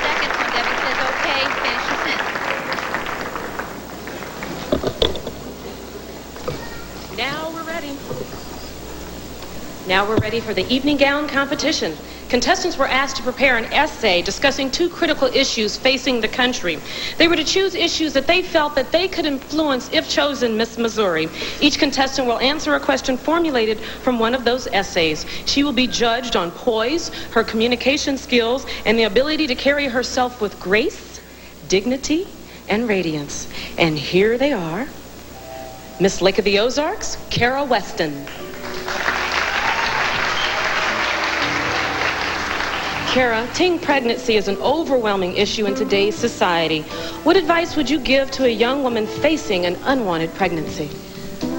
Seconds when Debbie says, okay, finish your sentence. Now we're ready. Now we're ready for the evening gown competition. Contestants were asked to prepare an essay discussing two critical issues facing the country. They were to choose issues that they felt that they could influence if chosen Miss Missouri. Each contestant will answer a question formulated from one of those essays. She will be judged on poise, her communication skills, and the ability to carry herself with grace, dignity, and radiance. And here they are. Miss Lake of the Ozarks, Kara Weston. Kara, teen pregnancy is an overwhelming issue in today's society. What advice would you give to a young woman facing an unwanted pregnancy?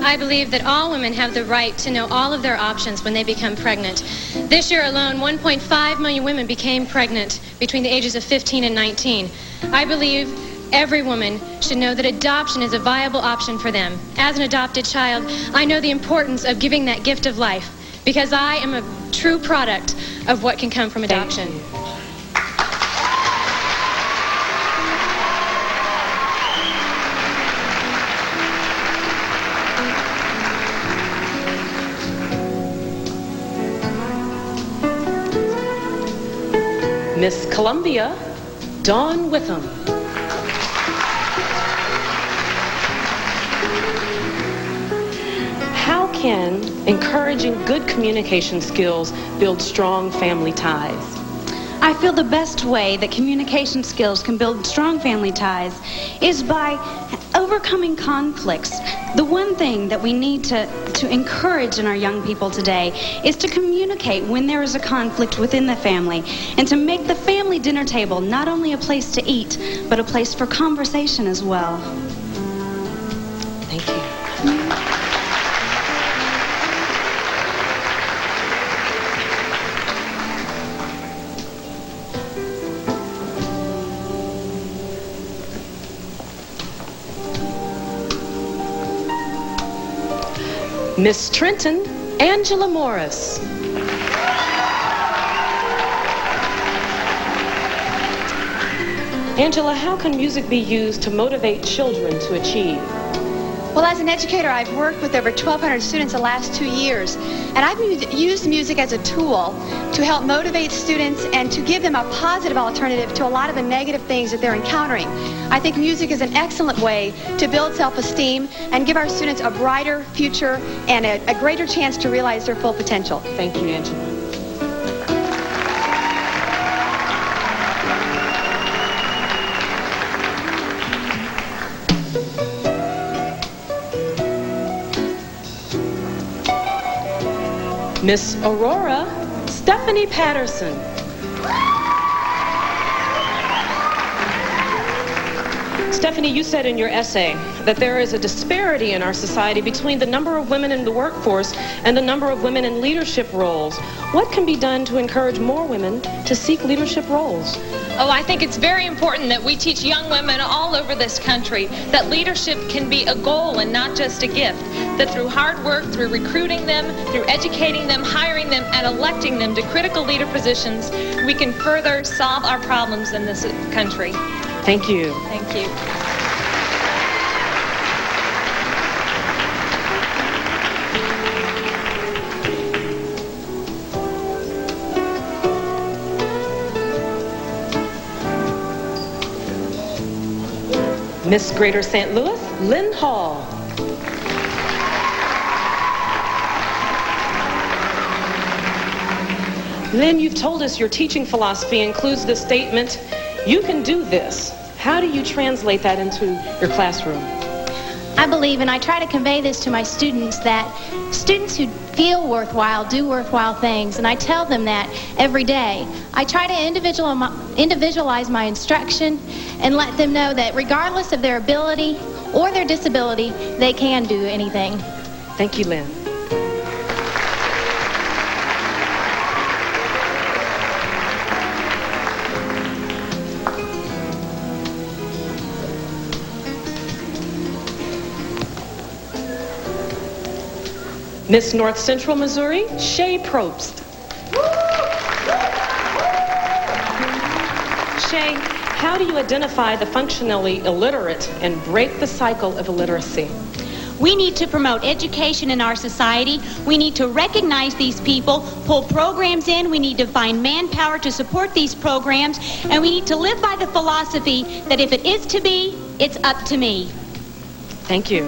I believe that all women have the right to know all of their options when they become pregnant. This year alone, 1.5 million women became pregnant between the ages of 15 and 19. I believe every woman should know that adoption is a viable option for them. As an adopted child, I know the importance of giving that gift of life, because I am a true product of what can come from adoption. Miss Columbia, Dawn Witham. How can encouraging good communication skills build strong family ties? I feel the best way that communication skills can build strong family ties is by overcoming conflicts. The one thing that we need to encourage in our young people today is to communicate when there is a conflict within the family, and to make the family dinner table not only a place to eat, but a place for conversation as well. Thank you. Miss Trenton, Angela Morris. Angela, how can music be used to motivate children to achieve? Well, as an educator, I've worked with over 1,200 students the last 2 years, and I've used music as a tool to help motivate students and to give them a positive alternative to a lot of the negative things that they're encountering. I think music is an excellent way to build self-esteem and give our students a brighter future and a greater chance to realize their full potential. Thank you, Angela. Miss Aurora Stephanie Patterson. Stephanie, you said in your essay that there is a disparity in our society between the number of women in the workforce and the number of women in leadership roles. What can be done to encourage more women to seek leadership roles? Oh, I think it's very important that we teach young women all over this country that leadership can be a goal and not just a gift. that through hard work, through recruiting them, through educating them, hiring them, and electing them to critical leader positions, we can further solve our problems in this country. Thank you. Thank you. Miss Greater St. Louis, Lynn Hall. Lynn, you've told us your teaching philosophy includes the statement, you can do this. How do you translate that into your classroom? I believe, and I try to convey this to my students, that students who feel worthwhile do worthwhile things, and I tell them that every day. I try to individualize my instruction and let them know that regardless of their ability or their disability, they can do anything. Thank you, Lynn. Miss North Central Missouri, Shay Probst. Shay, how do you identify the functionally illiterate and break the cycle of illiteracy? We need to promote education in our society. We need to recognize these people, pull programs in. We need to find manpower to support these programs. And we need to live by the philosophy that if it is to be, it's up to me. Thank you.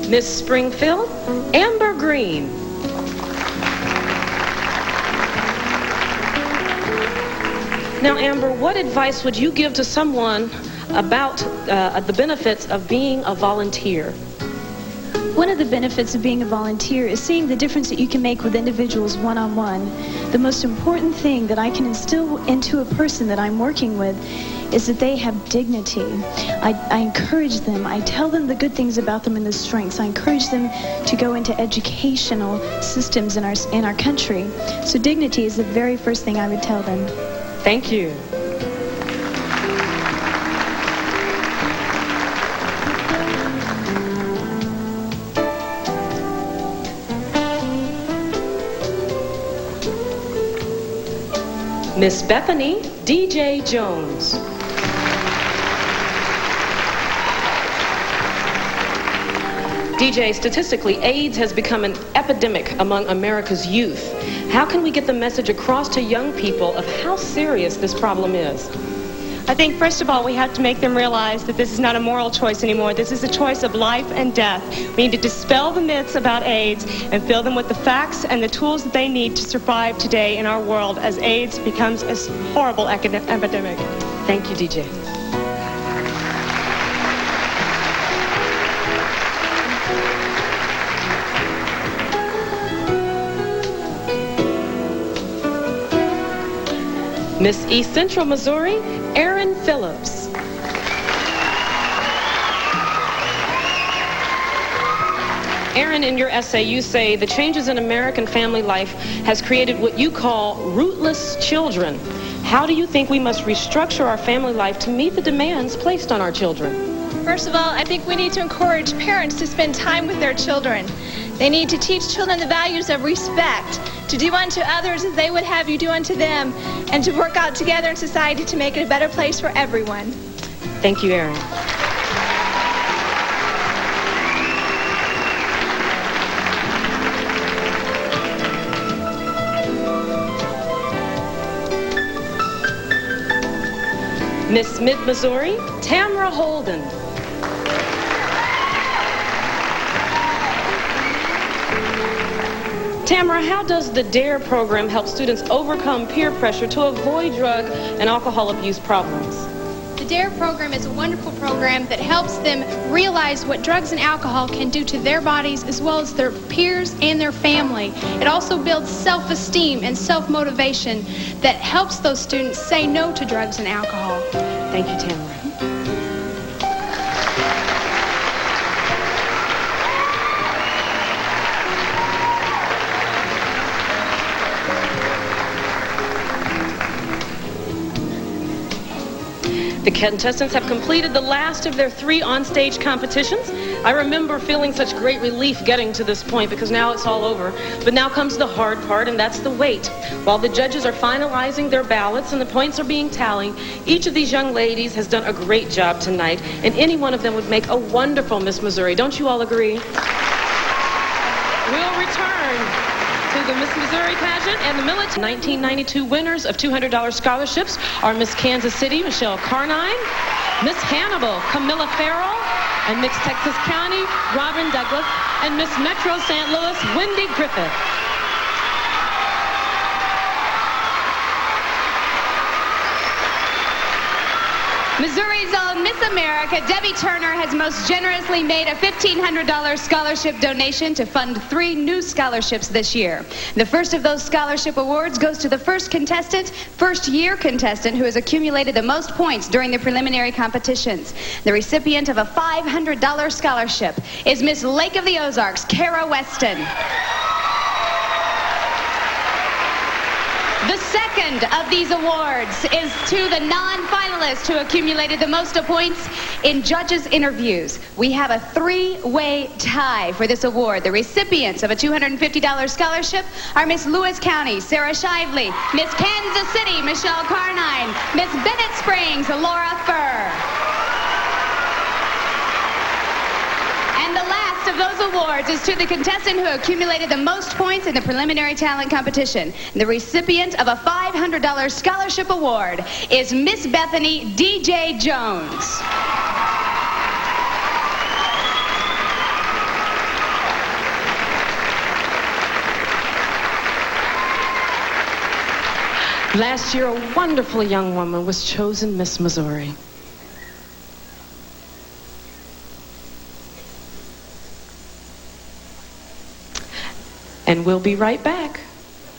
Miss Springfield, Amber Green. Now, Amber, what advice would you give to someone about the benefits of being a volunteer? One of the benefits of being a volunteer is seeing the difference that you can make with individuals one-on-one. The most important thing that I can instill into a person that I'm working with is that they have dignity. I encourage them. I tell them the good things about them and the strengths. I encourage them to go into educational systems in our country. So dignity is the very first thing I would tell them. Thank you. Miss Bethany DJ Jones. DJ, statistically, AIDS has become an epidemic among America's youth. How can we get the message across to young people of how serious this problem is? I think, first of all, we have to make them realize that this is not a moral choice anymore. This is a choice of life and death. We need to dispel the myths about AIDS and fill them with the facts and the tools that they need to survive today in our world as AIDS becomes a horrible epidemic. Thank you, DJ. Miss East Central Missouri, Erin Phillips. Erin, in your essay, you say the changes in American family life has created what you call rootless children. How do you think we must restructure our family life to meet the demands placed on our children? First of all, I think we need to encourage parents to spend time with their children. They need to teach children the values of respect, to do unto others as they would have you do unto them, and to work out together in society to make it a better place for everyone. Thank you, Erin. Miss Mid-Missouri, Tamara Holden. Tamara, how does the DARE program help students overcome peer pressure to avoid drug and alcohol abuse problems? The DARE program is a wonderful program that helps them realize what drugs and alcohol can do to their bodies as well as their peers and their family. It also builds self-esteem and self-motivation that helps those students say no to drugs and alcohol. Thank you, Tamara. The contestants have completed the last of their 3 on-stage competitions. I remember feeling such great relief getting to this point because now it's all over. But now comes the hard part, and that's the wait. While the judges are finalizing their ballots and the points are being tallied, each of these young ladies has done a great job tonight, and any one of them would make a wonderful Miss Missouri. Don't you all agree? We'll return to the Miss Missouri pageant and the military. 1992 winners of $200 scholarships are Miss Kansas City, Michelle Carnine, Miss Hannibal, Camilla Farrell, and Miss Texas County, Robin Douglas, and Miss Metro St. Louis, Wendy Griffith. Missouri's own Miss America, Debbie Turner, has most generously made a $1,500 scholarship donation to fund 3 new scholarships this year. The first of those scholarship awards goes to the first-year contestant who has accumulated the most points during the preliminary competitions. The recipient of a $500 scholarship is Miss Lake of the Ozarks, Kara Weston. The second of these awards is to the non-finalists who accumulated the most points in judges' interviews. We have a 3-way tie for this award. The recipients of a $250 scholarship are Miss Lewis County, Sarah Shively, Miss Kansas City, Michelle Carnine, Miss Bennett Springs, Laura Furr. And the last of those awards is to the contestant who accumulated the most points in the preliminary talent competition. The recipient of a $500 scholarship award is Miss Bethany D.J. Jones. Last year, a wonderful young woman was chosen Miss Missouri. And we'll be right back.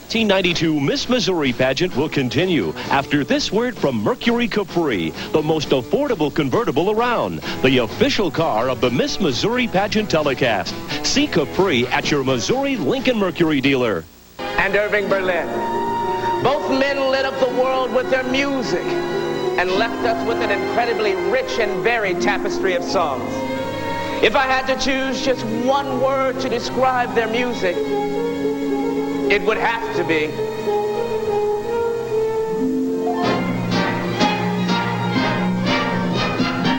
1992 Miss Missouri pageant will continue after this word from Mercury Capri, the most affordable convertible around, the official car of the Miss Missouri pageant telecast. See Capri at your Missouri Lincoln Mercury dealer. And Irving Berlin. Both men lit up the world with their music and left us with an incredibly rich and varied tapestry of songs. If I had to choose just one word to describe their music, it would have to be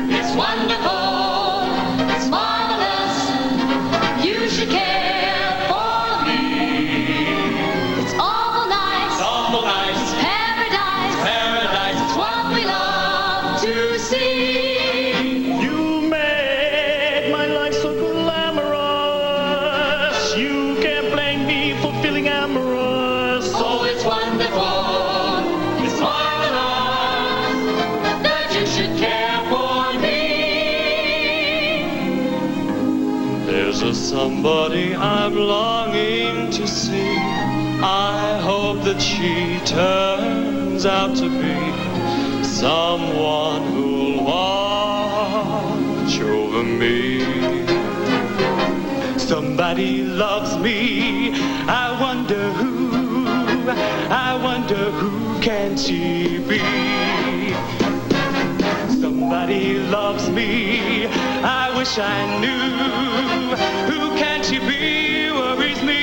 It's wonderful, it's marvelous, you should care for me. It's awful nice, it's paradise, it's what we love to see. You made my life so glamorous. You can't blame me for feeling amorous. Oh, it's wonderful, it's marvelous, that you should care for me. There's a somebody I'm longing to see. I hope that she turns out to be someone who'll watch over me. Somebody loves me. I wonder who can she be? Somebody loves me. I wish I knew. Who can she be? Worries me.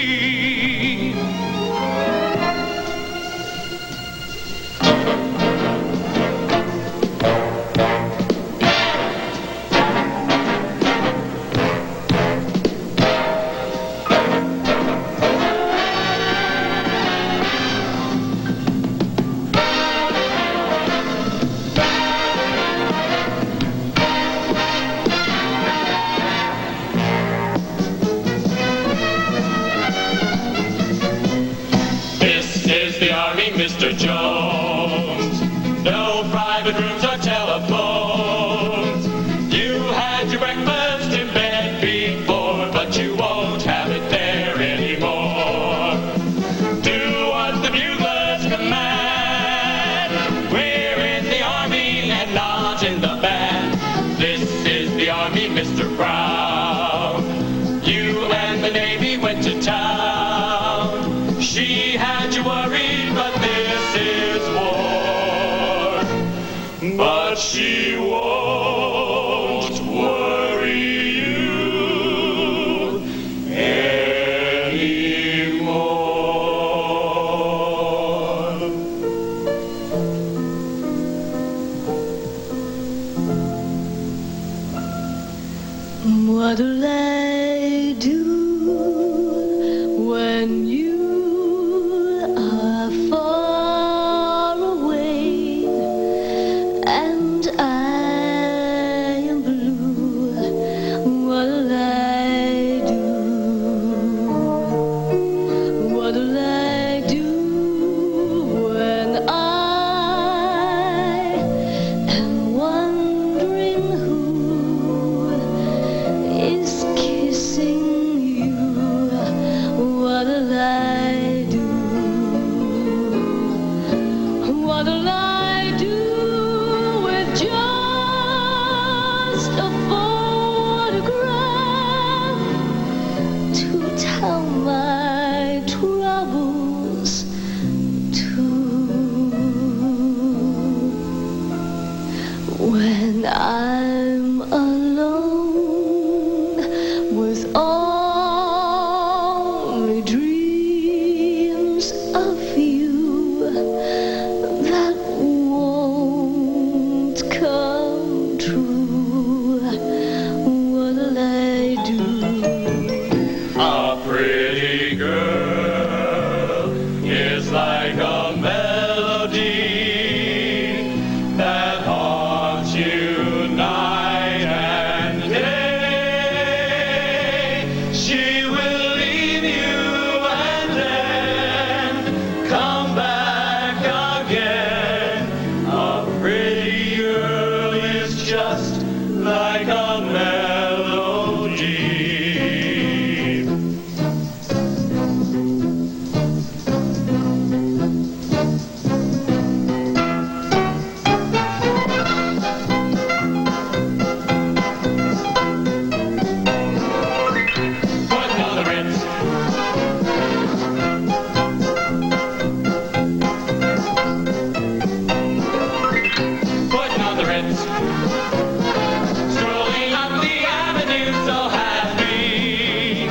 Mr. Jones. No private rooms or telephones. You had your breakfast in bed before, but you won't have it there anymore. Do what the buglers command. We're in the army and not in the band. This is the army, Mr. Brown. You and the Navy went to town. She had you worried, but this is war. But she What'll I do when you are far away and I am blue? What'll I do? What'll I do when I am wondering who is kissing you? What'll I do? What'll I do with just a photograph to tell my troubles to? When I'm alone with only dreams of you that won't come true, what'll I do? A pretty girl is like a melody that haunts you night and day. She will leave you and then come back again. A pretty girl is just like a melody. Putting on the Ritz. Putting on the Ritz. Strolling up the avenue so happy.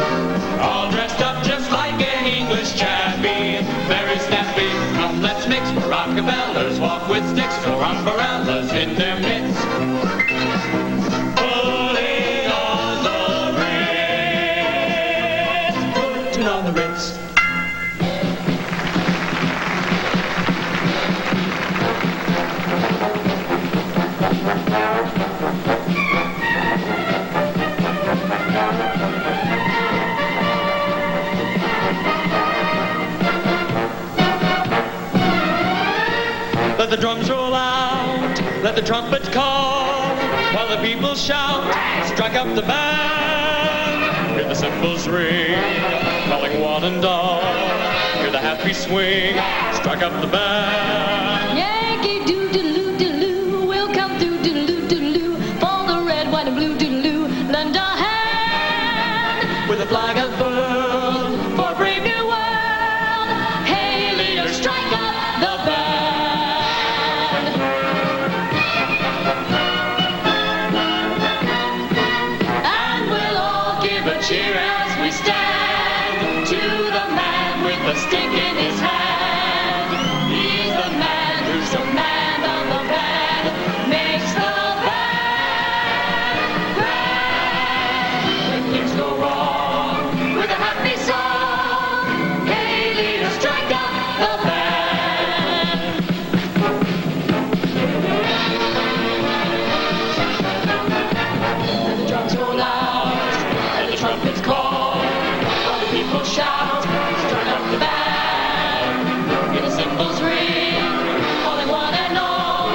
All dressed up just like an English chappie. Very snappy. Come, let's mix. Rockabellers walk with sticks or umbrellas in their mitts. Putting on the Ritz. Putting on the Ritz. Let the drums roll out, let the trumpets call, while the people shout, strike up the band. Hear the cymbals ring, calling one and all. Hear the happy swing, strike up the band. Yankee doodaloo doodaloo, we'll come through doodaloo doodaloo, for the red, white, and blue doodaloo. Lend a hand With a flag of fur, for a brave new world. Hey, leaders, strike up the band. And we'll all give a cheer as we stand to the man with the stick in his hand. He's the man who's command of the band, makes the band grand. When things go wrong with a happy song, hey, leaders, strike up the band. And the drums roll out, and the trumpets call, while the people shout, strike up the band. Hear the cymbals ring, calling one and all,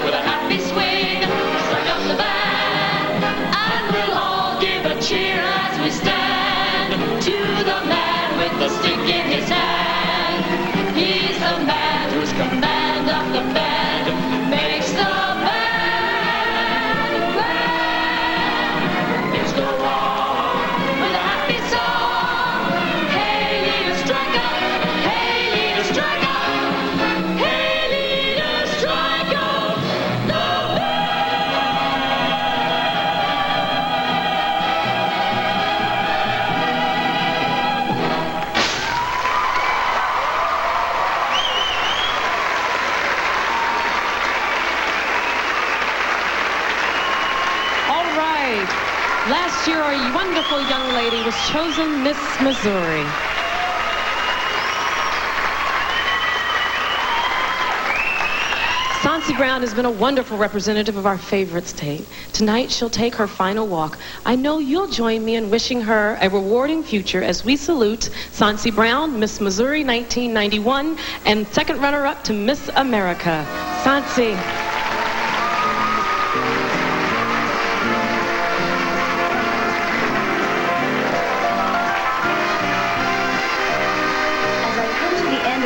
with a happy swing, strike up the band. And we'll all give a cheer as we stand to the man with the stick in his hand. He's the man whose command of the band makes the band grand. Things go wrong with a happy song. Hey, leaders, strike up. Hey, leaders, strike up. Hey, leaders, strike up the band. chosen Miss Missouri. Sonsi Brown has been a wonderful representative of our favorite state. Tonight, she'll take her final walk. I know you'll join me in wishing her a rewarding future as we salute Sonsi Brown, Miss Missouri 1991, and second runner-up to Miss America. Sonsi.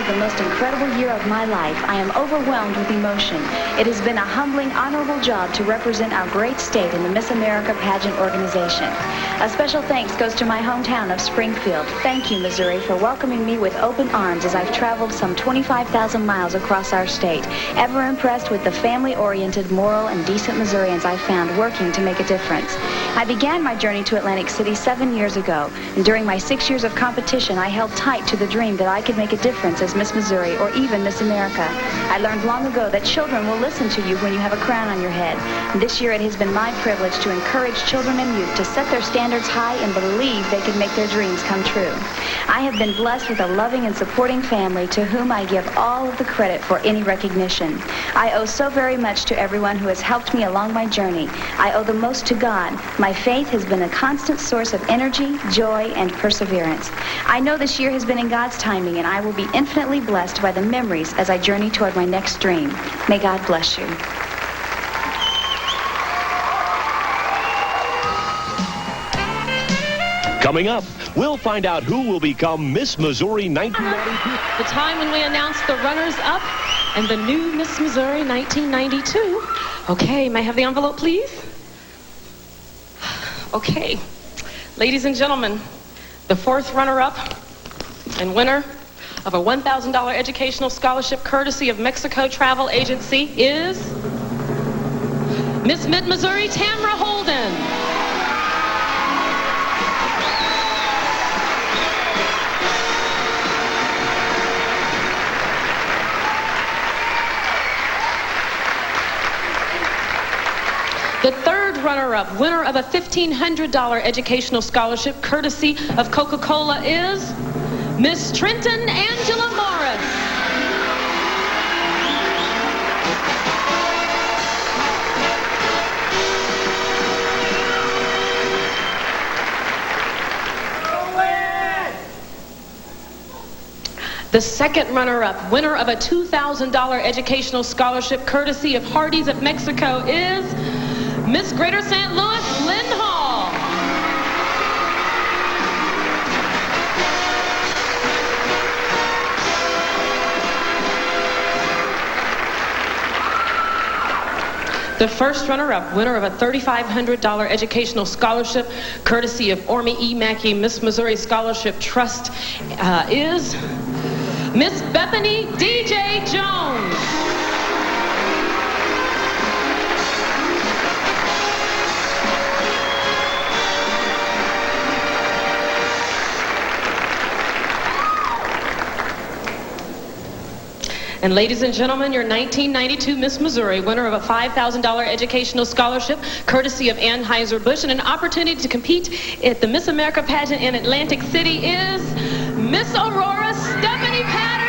The most incredible year of my life, I am overwhelmed with emotion. It has been a humbling, honorable job to represent our great state in the Miss America Pageant organization. A special thanks goes to my hometown of Springfield. Thank you, Missouri, for welcoming me with open arms as I've traveled some 25,000 miles across our state, ever impressed with the family-oriented, moral, and decent Missourians I found working to make a difference. I began my journey to Atlantic City 7 years ago, and during my 6 years of competition, I held tight to the dream that I could make a difference as Miss Missouri or even Miss America. I learned long ago that children will listen to you when you have a crown on your head. And this year it has been my privilege to encourage children and youth to set their standards high and believe they can make their dreams come true. I have been blessed with a loving and supporting family to whom I give all of the credit for any recognition. I owe so very much to everyone who has helped me along my journey. I owe the most to God. My faith has been a constant source of energy, joy, and perseverance. I know this year has been in God's timing, and I will be infinitely blessed by the memories as I journey toward my next dream. May God bless you. Coming up, we'll find out who will become Miss Missouri 1992. The time when we announce the runners-up and the new Miss Missouri 1992. Okay, may I have the envelope, please? Okay, ladies and gentlemen, the fourth runner-up and winner of a $1,000 educational scholarship courtesy of Mexico Travel Agency is Miss Mid-Missouri Tamra Holden. The third runner-up, winner of a $1,500 educational scholarship courtesy of Coca-Cola is Miss Trenton Angela Morris. The second runner-up, winner of a $2,000 educational scholarship courtesy of Hardee's of Mexico is Miss Greater St. Louis, Lynn Hall. The first runner-up, winner of a $3,500 educational scholarship courtesy of Ormy E. Mackey Miss Missouri Scholarship Trust is Miss Bethany D.J. Jones. And ladies and gentlemen, your 1992 Miss Missouri, winner of a $5,000 educational scholarship, courtesy of Anheuser-Busch, and an opportunity to compete at the Miss America pageant in Atlantic City is Miss Aurora Stephanie Patterson.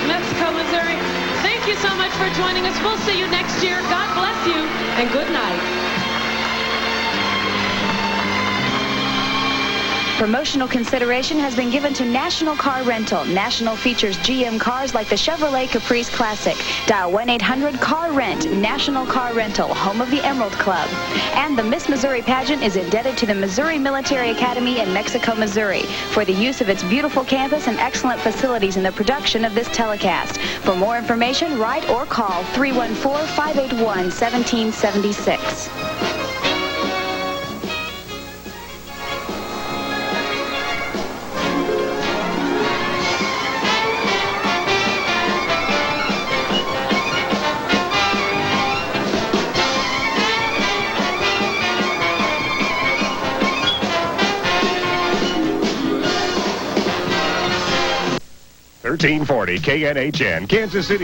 Mexico, Missouri. Thank you so much for joining us. We'll see you next year. God bless you, and good night. Promotional consideration has been given to National Car Rental. National features GM cars like the Chevrolet Caprice Classic. Dial 1-800-CAR-RENT. National Car Rental, home of the Emerald Club. And the Miss Missouri pageant is indebted to the Missouri Military Academy in Mexico, Missouri for the use of its beautiful campus and excellent facilities in the production of this telecast. For more information, write or call 314-581-1776. $13.40 KNHN, Kansas City.